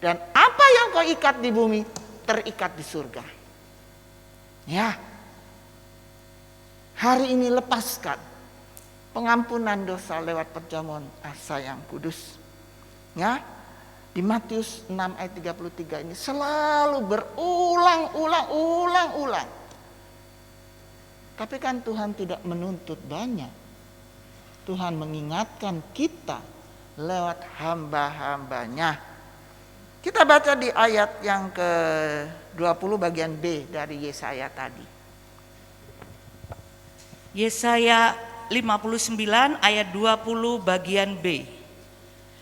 Dan apa yang kau ikat di bumi, terikat di surga. Ya, hari ini lepaskan pengampunan dosa lewat perjamuan asa yang kudus. Ya, di Matius 6 ayat 33 ini selalu berulang-ulang. Tapi kan Tuhan tidak menuntut banyak. Tuhan mengingatkan kita lewat hamba-hambanya. Kita baca di ayat yang ke-20 bagian B dari Yesaya tadi. Yesaya 59 ayat 20 bagian B.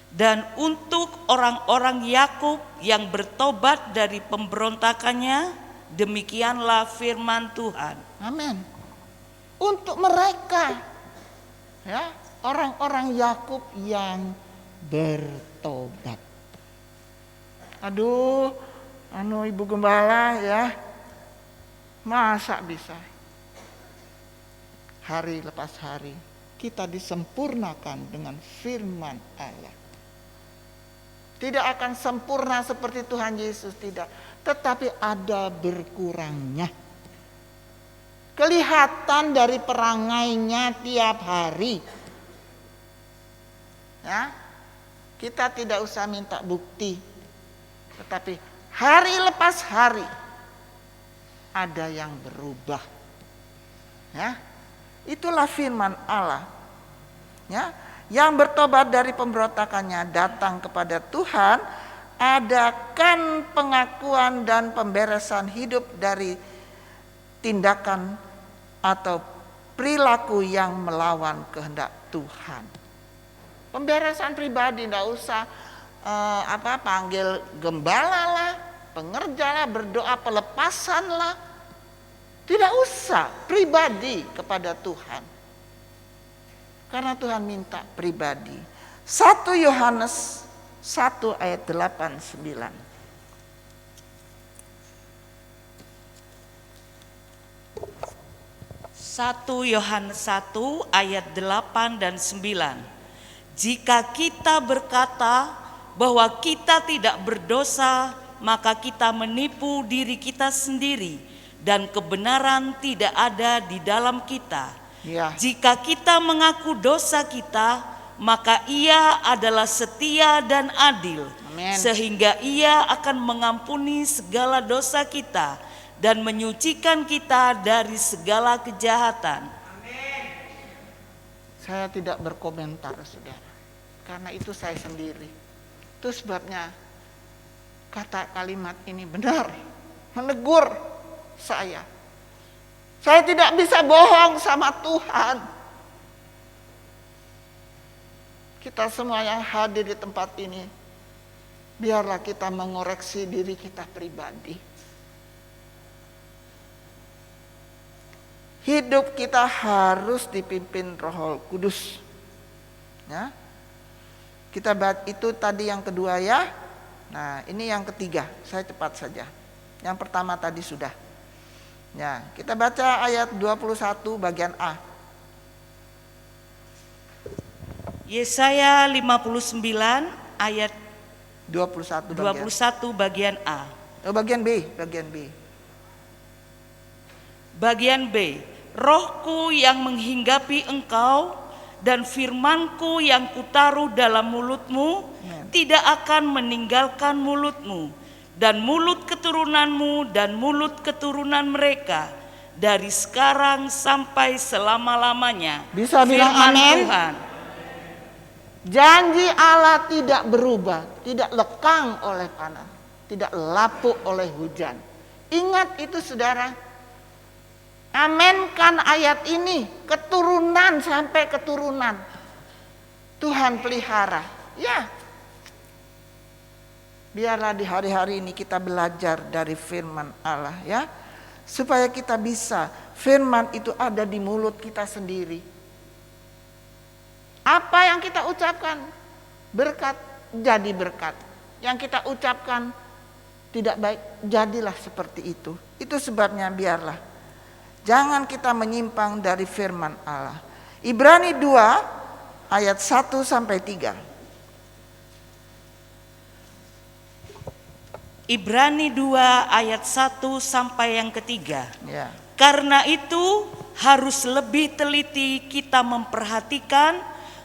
Dan untuk orang-orang Yakub yang bertobat dari pemberontakannya, demikianlah firman Tuhan. Amin. Untuk mereka, ya, orang-orang Yakub yang bertobat. Aduh, Ibu Gembala, ya, masa bisa hari lepas hari kita disempurnakan dengan firman Allah. Tidak akan sempurna seperti Tuhan Yesus, tidak. Tetapi ada berkurangnya. Kelihatan dari perangainya tiap hari. Ya, kita tidak usah minta bukti. Tetapi hari lepas hari ada yang berubah. Ya, itulah firman Allah. Ya, yang bertobat dari pemberontakannya datang kepada Tuhan, adakan pengakuan dan pemberesan hidup dari tindakan atau perilaku yang melawan kehendak Tuhan. Pemberesan pribadi, tidak usah panggil gembala lah, pengerja lah, berdoa pelepasan lah. Tidak usah, pribadi kepada Tuhan. Karena Tuhan minta pribadi. 1 Yohanes 1 ayat 8-9. 1 Yohanes 1 ayat 8 dan 9. Jika kita berkata bahwa kita tidak berdosa, maka kita menipu diri kita sendiri dan kebenaran tidak ada di dalam kita. Ya. Jika kita mengaku dosa kita, maka Ia adalah setia dan adil, Amen. sehingga Ia akan mengampuni segala dosa kita dan menyucikan kita dari segala kejahatan. Saya Saya tidak berkomentar, saudara, karena itu saya sendiri. Itu sebabnya kata kalimat ini benar, menegur saya. Saya tidak bisa bohong sama Tuhan. Kita semua yang hadir di tempat ini, biarlah kita mengoreksi diri kita pribadi. Hidup kita harus dipimpin Roh Kudus. Ya. Kita bahas itu tadi yang kedua ya. Nah, ini yang ketiga. Saya cepat saja. Yang pertama tadi sudah. Ya, kita baca ayat 21 bagian A. Yesaya 59 ayat 21 bagian A. Oh, bagian B, bagian B. Bagian B, Rohku yang menghinggapi engkau dan firmanku yang kutaruh dalam mulutmu tidak akan meninggalkan mulutmu dan mulut keturunanmu dan mulut keturunan mereka dari sekarang sampai selama-lamanya. Bisa bilang Firman amin? Tuhan. Janji Allah tidak berubah, tidak lekang oleh panas, tidak lapuk oleh hujan. Ingat itu, saudara. Amenkan ayat ini, keturunan sampai keturunan. Tuhan pelihara. Ya. Biarlah di hari-hari ini kita belajar dari firman Allah ya. Supaya kita bisa, firman itu ada di mulut kita sendiri. Apa yang kita ucapkan, berkat jadi berkat. Yang kita ucapkan tidak baik, jadilah seperti itu. Itu sebabnya biarlah jangan kita menyimpang dari firman Allah. Ibrani 2 ayat 1 sampai 3. Ibrani 2 ayat 1 sampai yang ketiga. Ya. Karena itu harus lebih teliti kita memperhatikan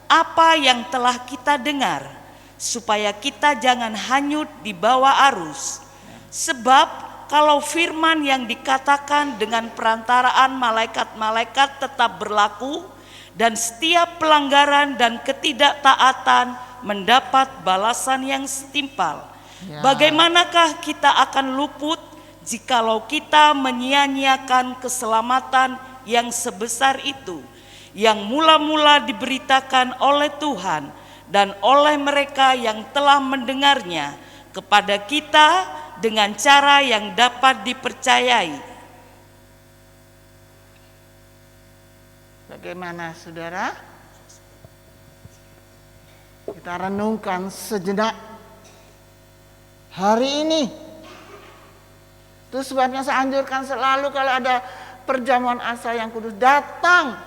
apa yang telah kita dengar, supaya kita jangan hanyut di bawah arus. Sebab kalau firman yang dikatakan dengan perantaraan malaikat-malaikat tetap berlaku, dan setiap pelanggaran dan ketidaktaatan mendapat balasan yang setimpal, Ya. bagaimanakah kita akan luput jikalau kita menyia-nyiakan keselamatan yang sebesar itu, yang mula-mula diberitakan oleh Tuhan dan oleh mereka yang telah mendengarnya kepada kita dengan cara yang dapat dipercayai. Bagaimana, saudara? Kita renungkan sejenak hari ini. Itu sebabnya saya anjurkan selalu kalau ada perjamuan asa yang kudus, datang.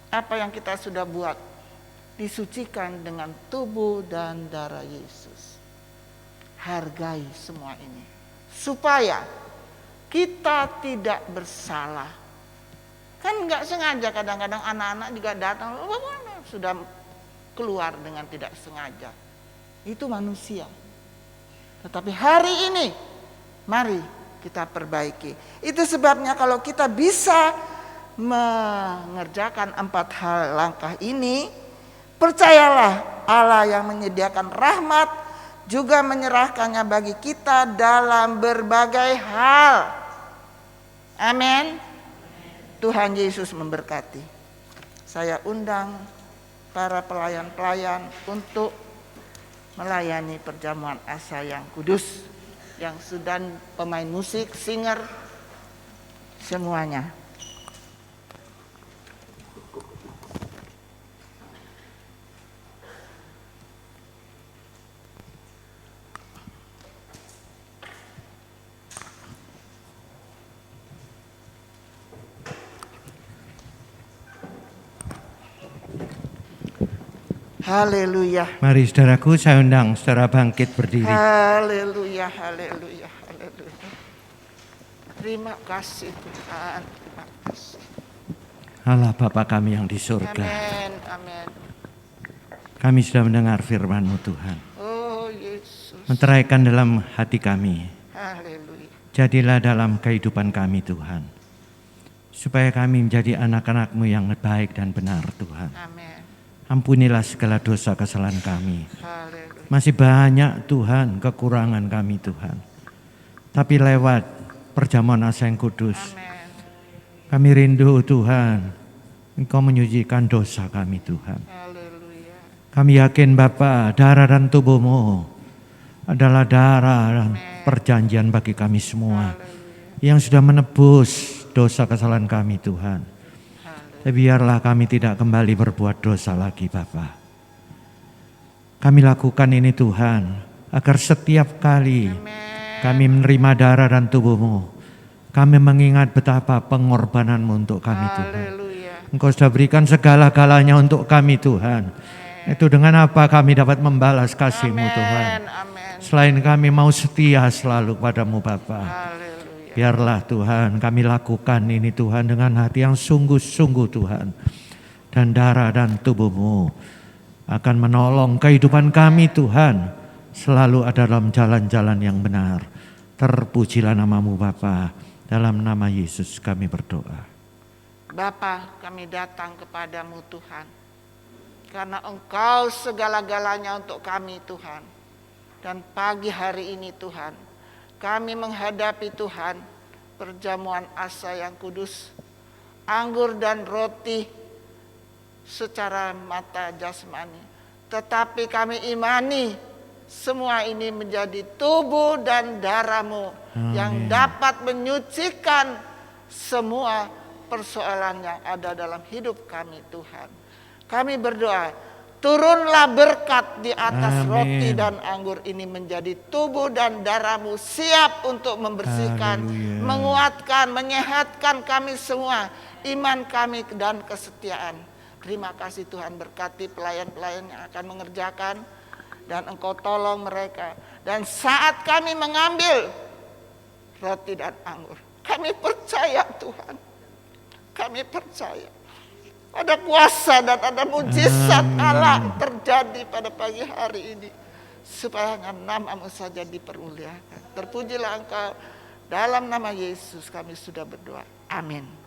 Apa yang kita sudah buat disucikan dengan tubuh dan darah Yesus. Hargai semua ini supaya kita tidak bersalah. Kan nggak sengaja, kadang-kadang anak-anak juga datang sudah keluar dengan tidak sengaja. Itu manusia. Tetapi hari ini mari kita perbaiki. Itu sebabnya kalau kita bisa mengerjakan 4 hal langkah ini, percayalah Allah yang menyediakan rahmat juga menyerahkannya bagi kita dalam berbagai hal. Amin. Tuhan Yesus memberkati. Saya undang para pelayan-pelayan untuk melayani perjamuan asa yang kudus, yang sudah pemain musik, singer, semuanya. Haleluya. Mari saudaraku, saya undang saudara bangkit berdiri. Haleluya, haleluya, haleluya. Terima kasih Tuhan, terima kasih. Allah Bapa kami yang di surga, Amin, amin. kami sudah mendengar firman-Mu Tuhan. Oh Yesus, Menteraikan dalam hati kami. haleluya. Jadilah dalam kehidupan kami Tuhan. supaya kami menjadi anak-anak-Mu yang baik dan benar Tuhan. Amin. Ampunilah segala dosa kesalahan kami. Haleluya. Masih banyak Tuhan kekurangan kami Tuhan. Tapi lewat perjamuan asa yang kudus, Amin. kami rindu Tuhan, Engkau menyucikan dosa kami Tuhan. Haleluya. Kami yakin Bapa, darah dan tubuh-Mu adalah darah dan perjanjian bagi kami semua yang sudah menebus dosa kesalahan kami Tuhan. Tapi biarlah kami tidak kembali berbuat dosa lagi Bapa. Kami lakukan ini Tuhan, agar setiap kali kami menerima darah dan tubuh-Mu, kami mengingat betapa pengorbanan-Mu untuk kami Tuhan. Haleluya. Engkau sudah berikan segala-galanya untuk kami Tuhan. Itu dengan apa kami dapat membalas kasih-Mu Tuhan. Amin. Selain kami mau setia selalu padamu Bapa. Haleluya. Biarlah Tuhan kami lakukan ini Tuhan dengan hati yang sungguh-sungguh Tuhan. Dan darah dan tubuh-Mu akan menolong kehidupan kami Tuhan. Selalu ada dalam jalan-jalan yang benar. Terpujilah nama-Mu Bapa. Dalam nama Yesus kami berdoa. Bapa, kami datang kepadamu Tuhan. Karena Engkau segala-galanya untuk kami Tuhan. Dan pagi hari ini Tuhan, kami menghadapi Tuhan perjamuan asa yang kudus, anggur dan roti secara mata jasmani. Tetapi kami imani semua ini menjadi tubuh dan darah-Mu yang dapat menyucikan semua persoalan yang ada dalam hidup kami Tuhan. Kami berdoa, turunlah berkat di atas roti dan anggur ini menjadi tubuh dan darah-Mu siap untuk membersihkan, menguatkan, menyehatkan kami semua, iman kami dan kesetiaan. Terima kasih Tuhan, berkati pelayan-pelayan yang akan mengerjakan dan Engkau tolong mereka. Dan saat kami mengambil roti dan anggur, kami percaya Tuhan, kami percaya ada kuasa dan ada mujizat Allah terjadi pada pagi hari ini. Supaya nama-Mu saja dipermuliakan. Terpujilah Engkau. Dalam nama Yesus kami sudah berdoa. Amin.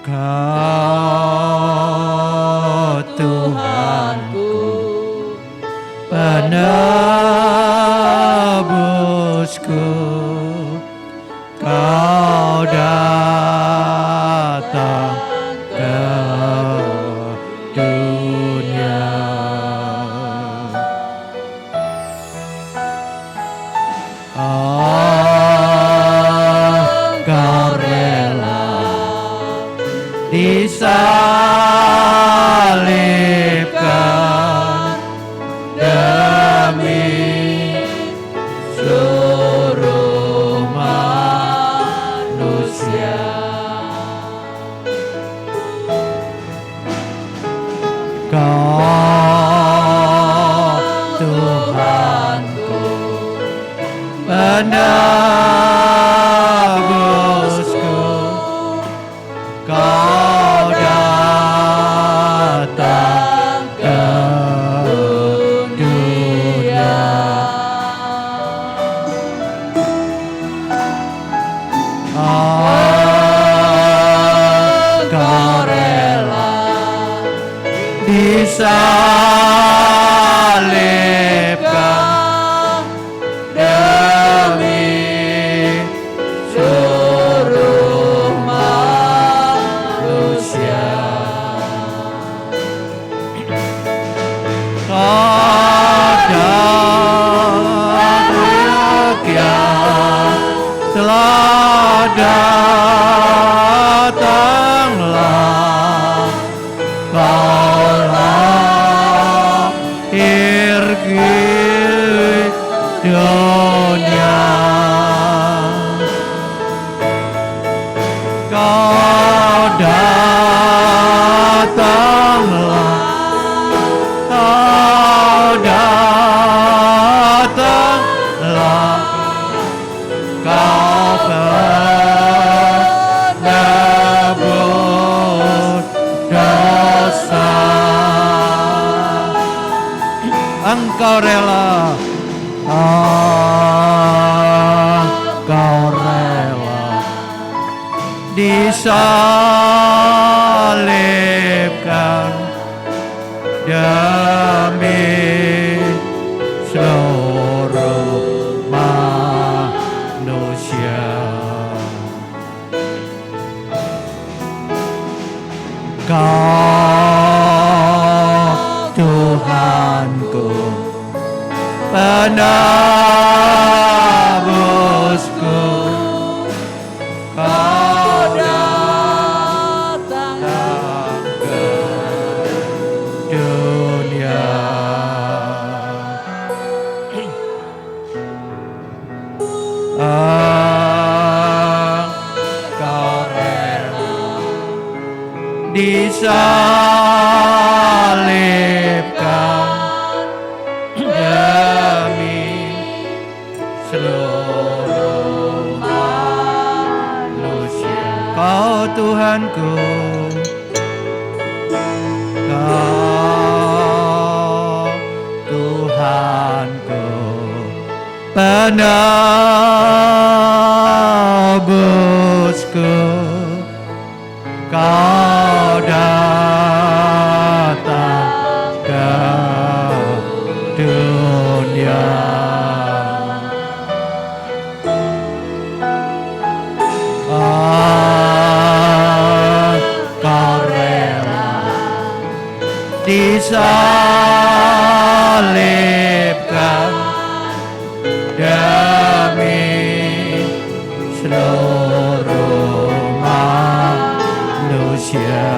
Kau Tuhanku, penebusku, Kau datang ke dunia. Kau rela disalibkan demi seluruh manusia. Kau Tuhanku, penebusku, Kau datang ke dunia. Kau rela disalibkan demi seluruh manusia. Kau telah datanglah, Kau lahir ke dunia. Kau datanglah, Kau datanglah, Kau penebus Engkau rela, Engkau rela disalibkan demi seluruh manusia. Kau Tuhanku, penebusku, Kau datang ke dunia. Engkau rela disalibkan demi seluruh manusia. Kau Tuhanku, Kau Tuhanku, penebusku, Kau datang ke dunia. Kau rela disalibkan demi seluruh manusia.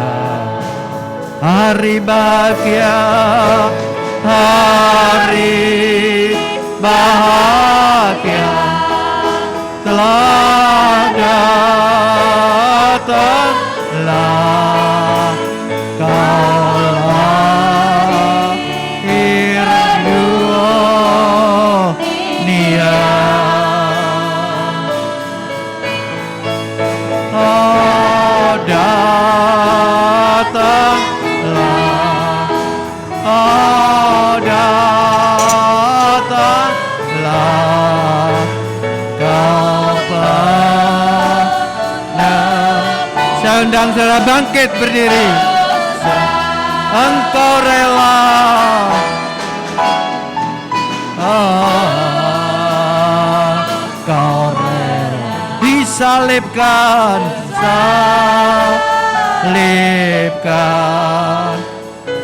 Hari bahagia, hari bahagia telah datanglah, Kau lahir dunia. Oh datanglah, oh datanglah, Kau saya undang saudara bangkit berdiri. Engkau rela, Engkau rela disalibkan, salibkan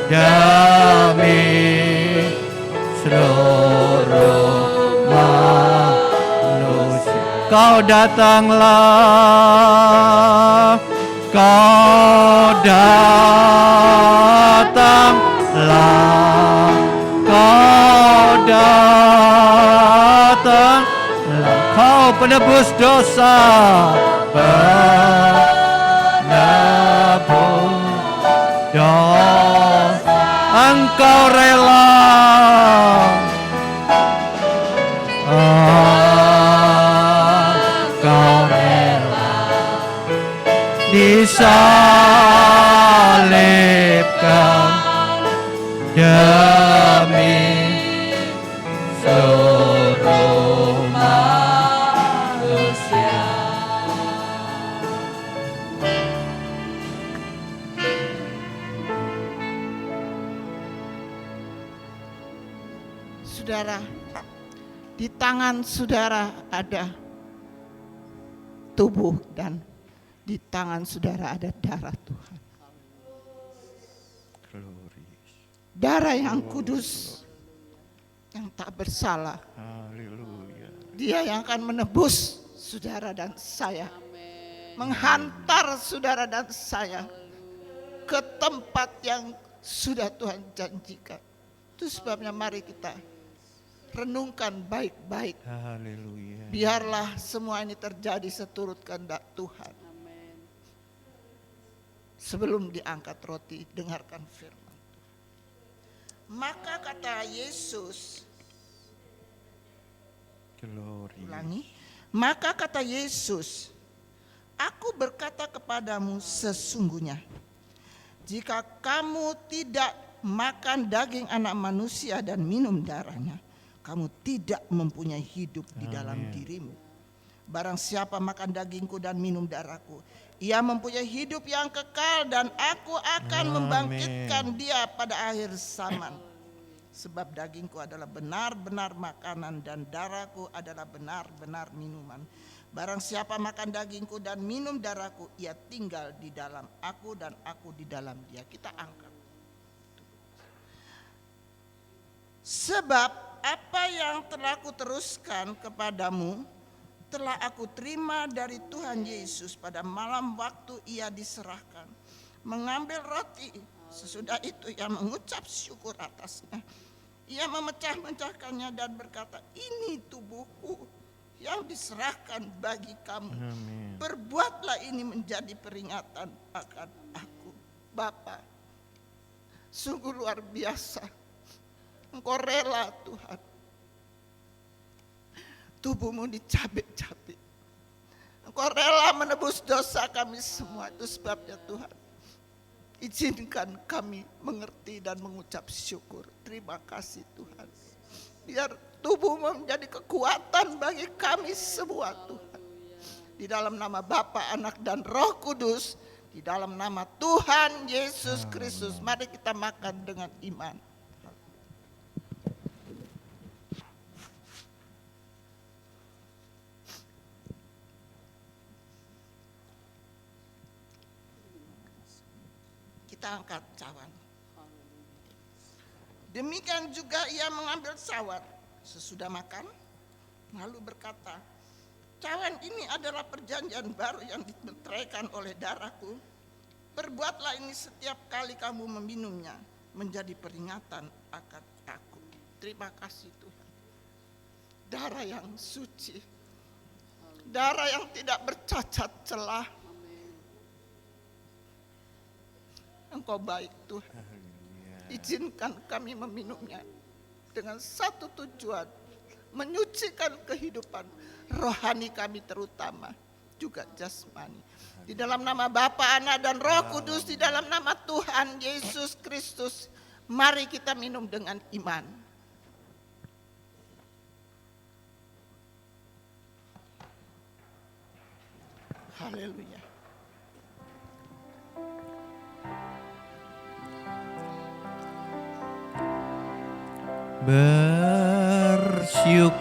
demi seluruh manusia. Kau datanglah, Kau datanglah, Kau datanglah, Kau penebus dosa, penebus dosa. Engkau rela, Engkau rela disalibkan demi seluruh manusia. Saudara, di tangan saudara ada tubuh dan di tangan saudara ada darah Tuhan. Darah yang kudus, yang tak bersalah. Dia yang akan menebus saudara dan saya. Menghantar saudara dan saya ke tempat yang sudah Tuhan janjikan. Itu sebabnya mari kita renungkan baik-baik. Biarlah semua ini terjadi seturut kehendak Tuhan. Sebelum diangkat roti, dengarkan firman. Maka kata Yesus, ulangi. Maka kata Yesus, aku berkata kepadamu sesungguhnya, jika kamu tidak makan daging anak manusia dan minum darahnya, kamu tidak mempunyai hidup di dalam dirimu. Barang siapa makan dagingku dan minum darahku, ia mempunyai hidup yang kekal, dan aku akan membangkitkan dia pada akhir zaman. Sebab dagingku adalah benar-benar makanan dan darahku adalah benar-benar minuman. Barang siapa makan dagingku dan minum darahku, ia tinggal di dalam aku dan aku di dalam dia. Kita angkat. Sebab apa yang telah aku teruskan kepadamu telah aku terima dari Tuhan Yesus pada malam waktu ia diserahkan. Mengambil roti, sesudah itu ia mengucap syukur atasnya. Ia memecah-mecahkannya dan berkata, ini tubuhku yang diserahkan bagi kamu. Amin. Perbuatlah ini menjadi peringatan akan aku. Bapa, sungguh luar biasa. Engkau rela Tuhan. Tubuhmu dicabik-cabik. Engkau rela menebus dosa kami semua. Itu sebabnya Tuhan, izinkan kami mengerti dan mengucap syukur. Terima kasih Tuhan. Biar tubuhmu menjadi kekuatan bagi kami semua Tuhan. Di dalam nama Bapa, Anak dan Roh Kudus. Di dalam nama Tuhan Yesus Kristus. Mari kita makan dengan iman. Kita angkat cawan. Demikian juga ia mengambil cawan sesudah makan, lalu berkata, cawan ini adalah perjanjian baru yang dimeteraikan oleh darahku. Perbuatlah ini setiap kali kamu meminumnya, menjadi peringatan akan aku. Terima kasih Tuhan. Darah yang suci, darah yang tidak bercacat celah. Engkau baik Tuhan. Izinkan kami meminumnya dengan satu tujuan, menyucikan kehidupan rohani kami terutama, juga jasmani. Di dalam nama Bapa, Anak dan Roh Kudus, di dalam nama Tuhan Yesus Kristus, mari kita minum dengan iman. Haleluya. Bersyukur,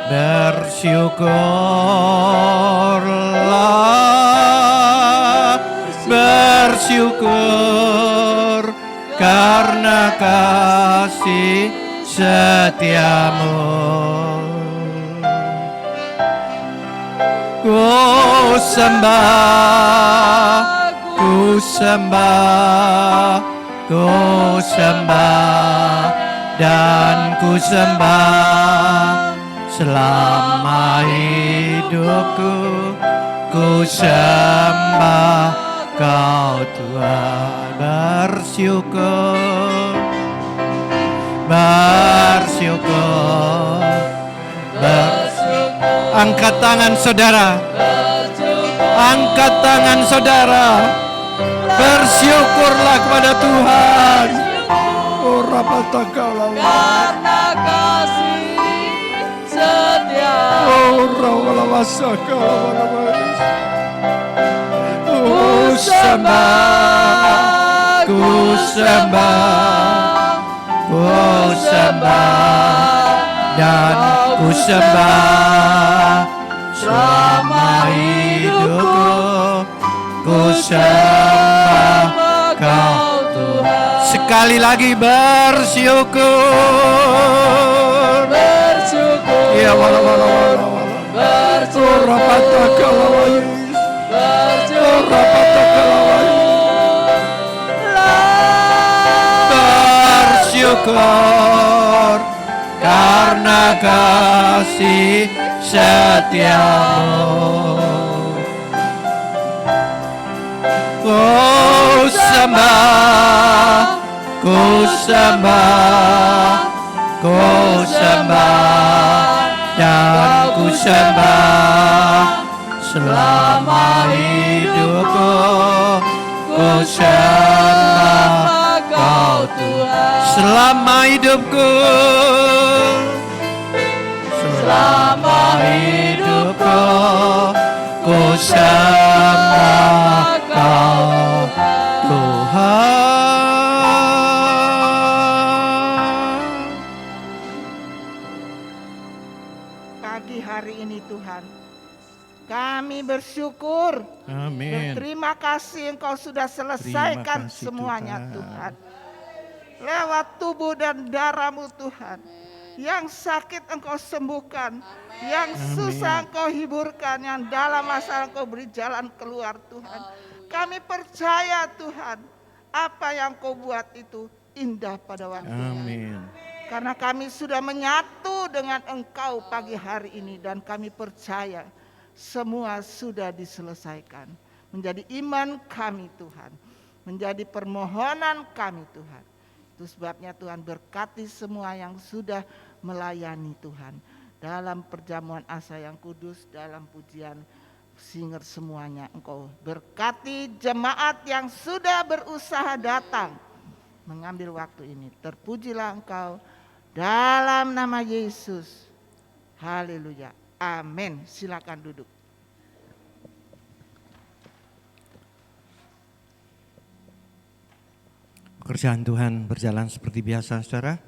bersyukurlah, bersyukur karena kasih setiamu. Ku sembah, ku sembah, ku sembah, dan ku sembah selama hidupku. Ku sembah Kau Tuhan. Bersyukur, bersyukur, bersyukur. Angkat tangan saudara, angkat tangan saudara. Bersyukurlah kepada Tuhan. Oh, rapatakalah. Karena kasih setia. Oh, rawalawasakalah. Ku sembah, Ku sembah, ku sembah, dan ku sembah selama hidupku. Ku sembah Kau Tuhan. Sekali lagi bersyukur, bersyukur, ya wala. bersyukur, bersyukur karena kasih setiamu. Ku sembah, ku sembah, ku sembah, dan ku sembah selama hidupku. Ku sembah Kau Tuhan, selama hidupku. Selama hidupku, ku sembah Kau Tuhan. Pagi hari ini Tuhan, kami bersyukur. Amin. Terima kasih Engkau sudah selesaikan Terima kasih, semuanya Tuhan. Tuhan. Lewat tubuh dan darah-Mu Tuhan. Yang sakit Engkau sembuhkan. Yang susah Engkau hiburkan. Yang dalam masalah Engkau beri jalan keluar Tuhan. Kami percaya Tuhan, apa yang Kau buat itu indah pada waktunya. Amin. Karena kami sudah menyatu dengan Engkau pagi hari ini. Dan kami percaya semua sudah diselesaikan. Menjadi iman kami Tuhan. Menjadi permohonan kami Tuhan. Itu sebabnya Tuhan berkati semua yang sudah melayani Tuhan. Dalam perjamuan asa yang kudus, dalam pujian singer semuanya Engkau berkati jemaat yang sudah berusaha datang. Mengambil waktu ini. Terpujilah Engkau dalam nama Yesus. Haleluya. Amin. Silakan duduk. Pekerjaan Tuhan berjalan seperti biasa, saudara.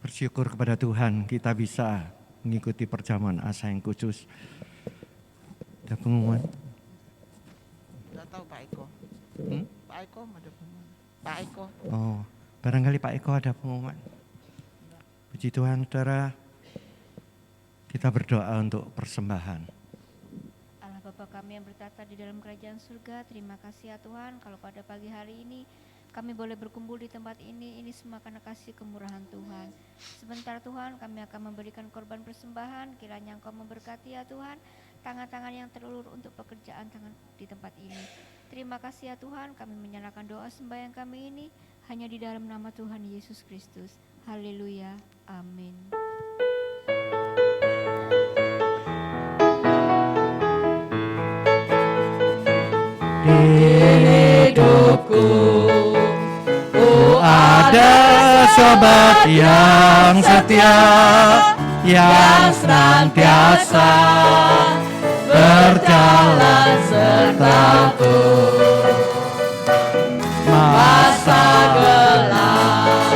Bersyukur kepada Tuhan kita bisa mengikuti perjamuan asa yang khusus. Ada pengumuman? Tidak tahu Pak Eko. Pak Eko ada pengumuman. Pak Eko. Oh, barangkali Pak Eko ada pengumuman. Puji Tuhan, saudara. Kita berdoa untuk persembahan. Allah Bapa kami yang bertata di dalam kerajaan surga, terima kasih ya Tuhan kalau pada pagi hari ini kami boleh berkumpul di tempat ini semua karena kasih kemurahan Tuhan. Sebentar Tuhan kami akan memberikan korban persembahan, kiranya Engkau memberkati ya Tuhan, tangan-tangan yang terulur untuk pekerjaan tangan di tempat ini. Terima kasih ya Tuhan, kami menyerahkan doa sembahyang kami ini hanya di dalam nama Tuhan Yesus Kristus. Haleluya, amin. Hidupku, ku ada sobat yang setia, yang senantiasa berjalan sertaku. Masa gelap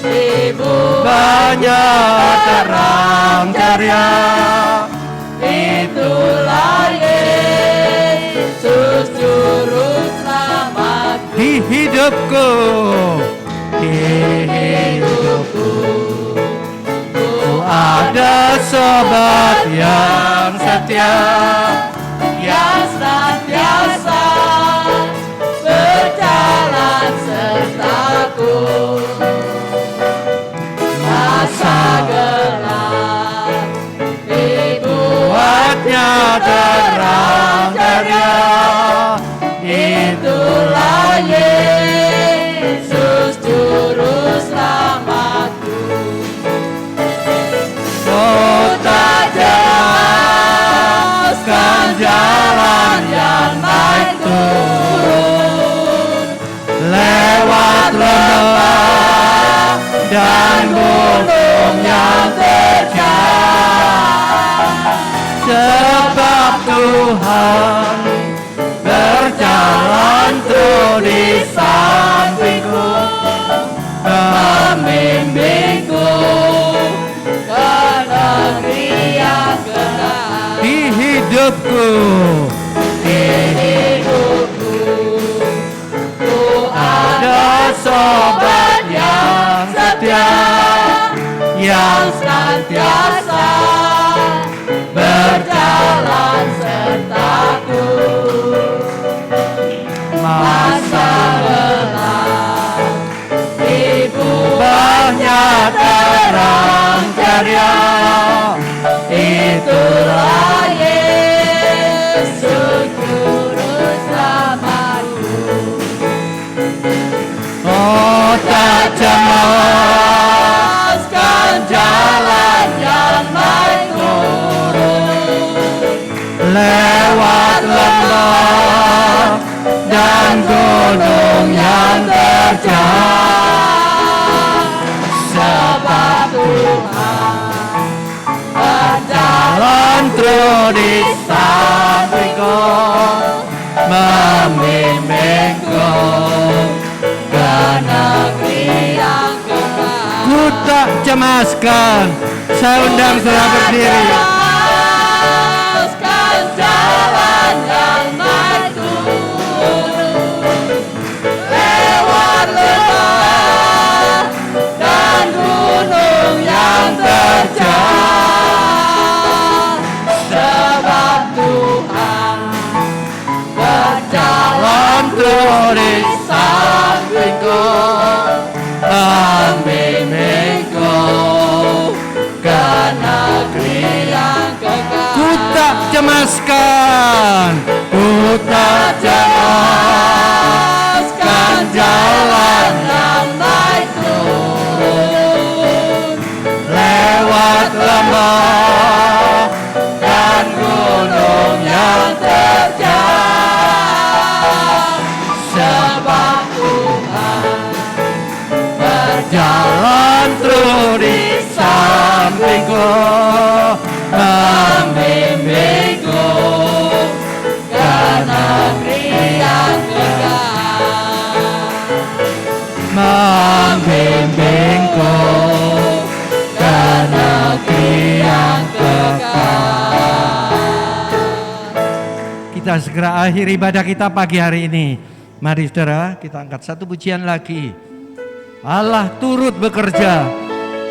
ibu banyak terang ceria, itulah Yesus juru selamat di hidupku, ku ada sobat yang setia, yang senantiasa berjalan sertaku. Masa gelap dibuatnya terang ceria, itulah Yesus juru selamatku. Tak jelaskan jalan yang naik turun, lewat lembah dan gunung yang terjal, sebab Tuhan berjalan terus di sampingku, membimbingku ke negeri yang gelap. Di hidupku, ku ada sobat yang setia, yang senantiasa berjalan sertaku. Masa gelap diubahnya terang ceria, itulah Yesus juru selamatku. Oh, tak cemas gunung yang terjal, sebab Tuhan berjalan terus di sampingku, membimbingku ke negeri yang kekal. Ku tak cemaskan, saya undang saudara berdiri. Jelaskan jalan yang naik gunung, lewat lembah dan gunung yang terjal, sebab Tuhan berjalan terus di sampingku, membimbingku ke negeri yang kekal. Ku tak cemaskan, ku tak Jelaskan jalan yang naik turun, lewat lembah dan gunung yang terjal, sebab Tuhan jalan terus di sampingku, membimbingku ke negeri yang kekal, membimbingku ke negeri yang kekal. Kita segera akhiri ibadah kita pagi hari ini. Mari saudara, kita angkat satu pujian lagi. Allah turut bekerja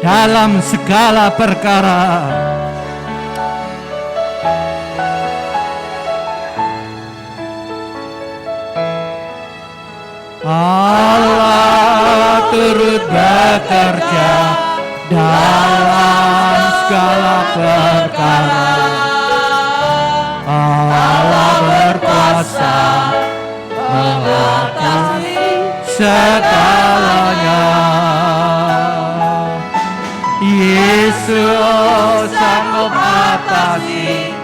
dalam segala perkara. Allah turut bekerja dalam segala perkara. Allah berkuasa mengatasi segalanya. Yesus sanggup atasi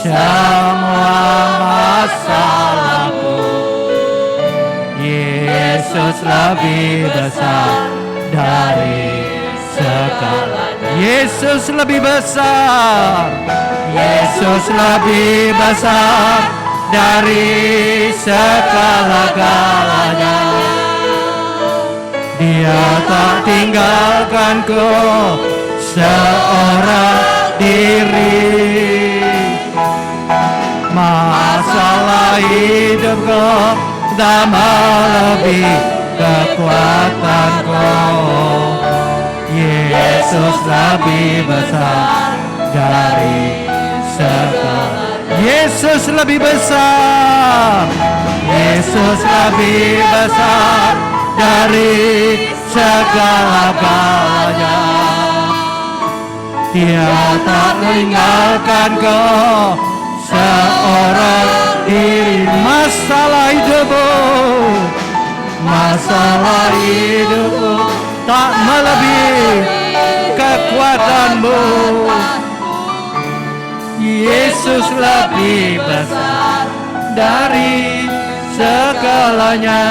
semua masalahku. Yesus lebih besar dari segalanya. Yesus lebih besar. Yesus lebih besar dari segala-galanya. Dia tak tinggalkanku seorang diri. Masalah hidupku tak melebihi kekuatanku. Yesus lebih besar dari segala. Yesus lebih besar. Yesus lebih besar dari segala-galanya. Dia tak meninggalkanku seorang diri. Masalah hidupku tak melebihi kekuatanmu. Yesus lebih besar dari segalanya.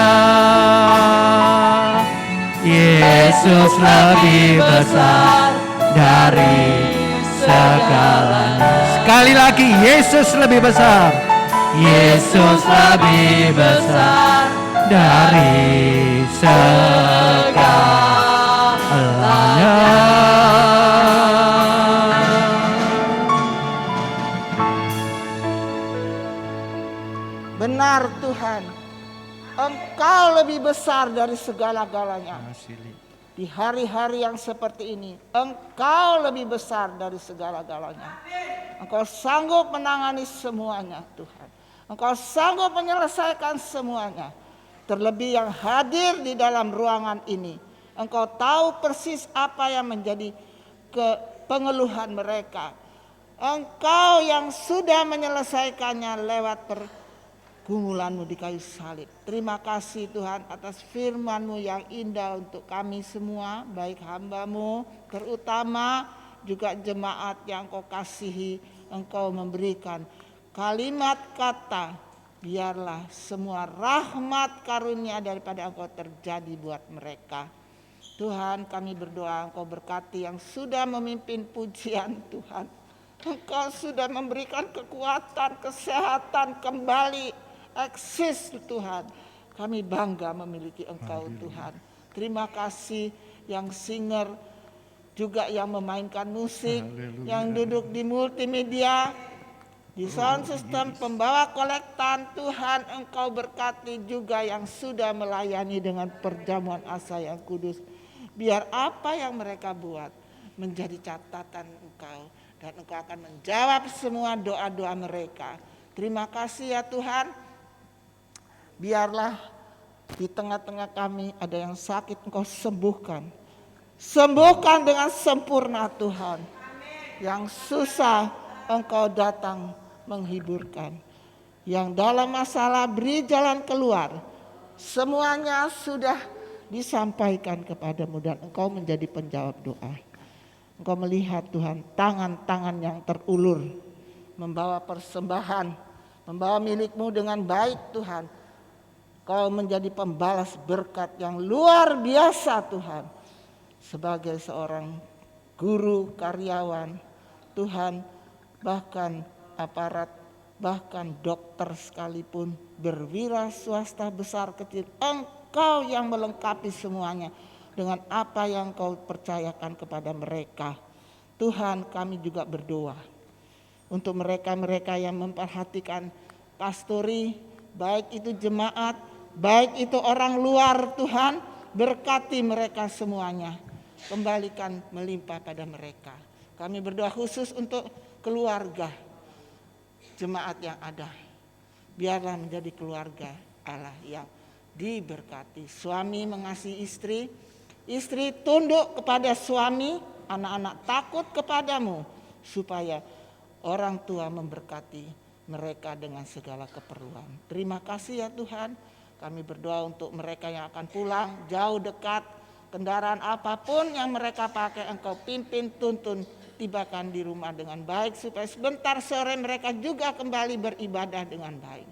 Yesus lebih besar dari segalanya. Sekali lagi, Yesus lebih besar. Yesus lebih besar dari segalanya. Benar Tuhan, Engkau lebih besar dari segala-galanya. Di hari-hari yang seperti ini, Engkau lebih besar dari segala-galanya. Engkau sanggup menangani semuanya Tuhan. Engkau sanggup menyelesaikan semuanya. Terlebih yang hadir di dalam ruangan ini. Engkau tahu persis apa yang menjadi pengeluhan mereka. Engkau yang sudah menyelesaikannya lewat pergumulan-Mu di kayu salib. Terima kasih Tuhan atas firman-Mu yang indah untuk kami semua, baik hamba-Mu, terutama juga jemaat yang Kau kasihi. Engkau memberikan kalimat kata biarlah semua rahmat karunia daripada Engkau terjadi buat mereka. Tuhan, kami berdoa Engkau berkati yang sudah memimpin pujian Tuhan. Engkau sudah memberikan kekuatan, kesehatan kembali eksis Tuhan. Kami bangga memiliki Engkau Tuhan. Terima kasih yang singer, juga yang memainkan musik, yang duduk di multimedia, di sound system, pembawa kolektan. Tuhan, Engkau berkati juga yang sudah melayani dengan perjamuan asa yang kudus. Biar apa yang mereka buat menjadi catatan Engkau, dan Engkau akan menjawab semua doa-doa mereka. Terima kasih ya Tuhan. Biarlah di tengah-tengah kami ada yang sakit, Engkau sembuhkan. Sembuhkan dengan sempurna Tuhan. Yang susah Engkau datang menghiburkan. Yang dalam masalah beri jalan keluar. Semuanya sudah disampaikan kepadamu dan Engkau menjadi penjawab doa. Engkau melihat Tuhan tangan-tangan yang terulur membawa persembahan, membawa milik-Mu dengan baik Tuhan. Kau menjadi pembalas berkat yang luar biasa Tuhan. Sebagai seorang guru, karyawan, Tuhan, bahkan aparat, bahkan dokter sekalipun, berwira swasta besar kecil, Engkau yang melengkapi semuanya dengan apa yang Kau percayakan kepada mereka. Tuhan, kami juga berdoa untuk mereka-mereka yang memperhatikan pastori, baik itu jemaat, baik itu orang luar. Tuhan, berkati mereka semuanya, kembalikan melimpah pada mereka. Kami berdoa khusus untuk keluarga jemaat yang ada. Biarlah menjadi keluarga Allah yang diberkati. Suami mengasihi istri, istri tunduk kepada suami, anak-anak takut kepadamu, supaya orang tua memberkati mereka dengan segala keperluan. Terima kasih ya Tuhan. Kami berdoa untuk mereka yang akan pulang, jauh dekat, kendaraan apapun yang mereka pakai, Engkau pimpin, tuntun, tibakan di rumah dengan baik, supaya sebentar sore mereka juga kembali beribadah dengan baik.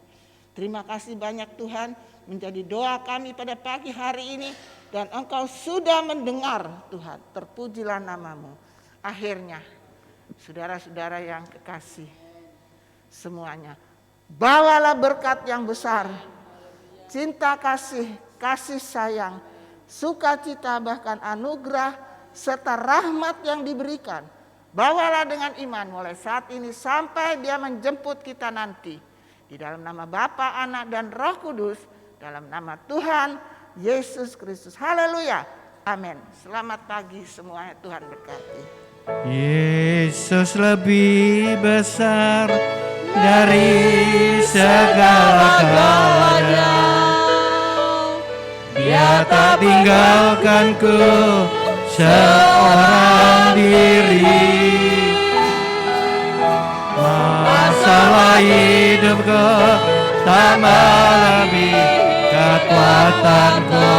Terima kasih banyak Tuhan, menjadi doa kami pada pagi hari ini, dan Engkau sudah mendengar Tuhan. Terpujilah nama-Mu. Akhirnya, saudara-saudara yang kekasih semuanya, bawalah berkat yang besar, cinta kasih, kasih sayang, sukacita, bahkan anugerah serta rahmat yang diberikan. Bawalah dengan iman mulai saat ini sampai Dia menjemput kita nanti. Di dalam nama Bapa, Anak, dan Roh Kudus, dalam nama Tuhan Yesus Kristus. Haleluya. Amin. Selamat pagi semuanya, Tuhan berkati. Yesus lebih besar dari segala-galanya. Dia tak tinggalkanku seorang diri. Masalah hidupku tak melebihi kekuatanku.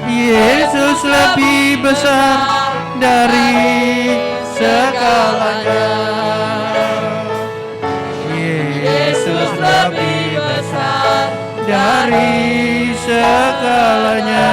Yesus lebih besar dari segalanya. Yesus lebih besar dari segalanya.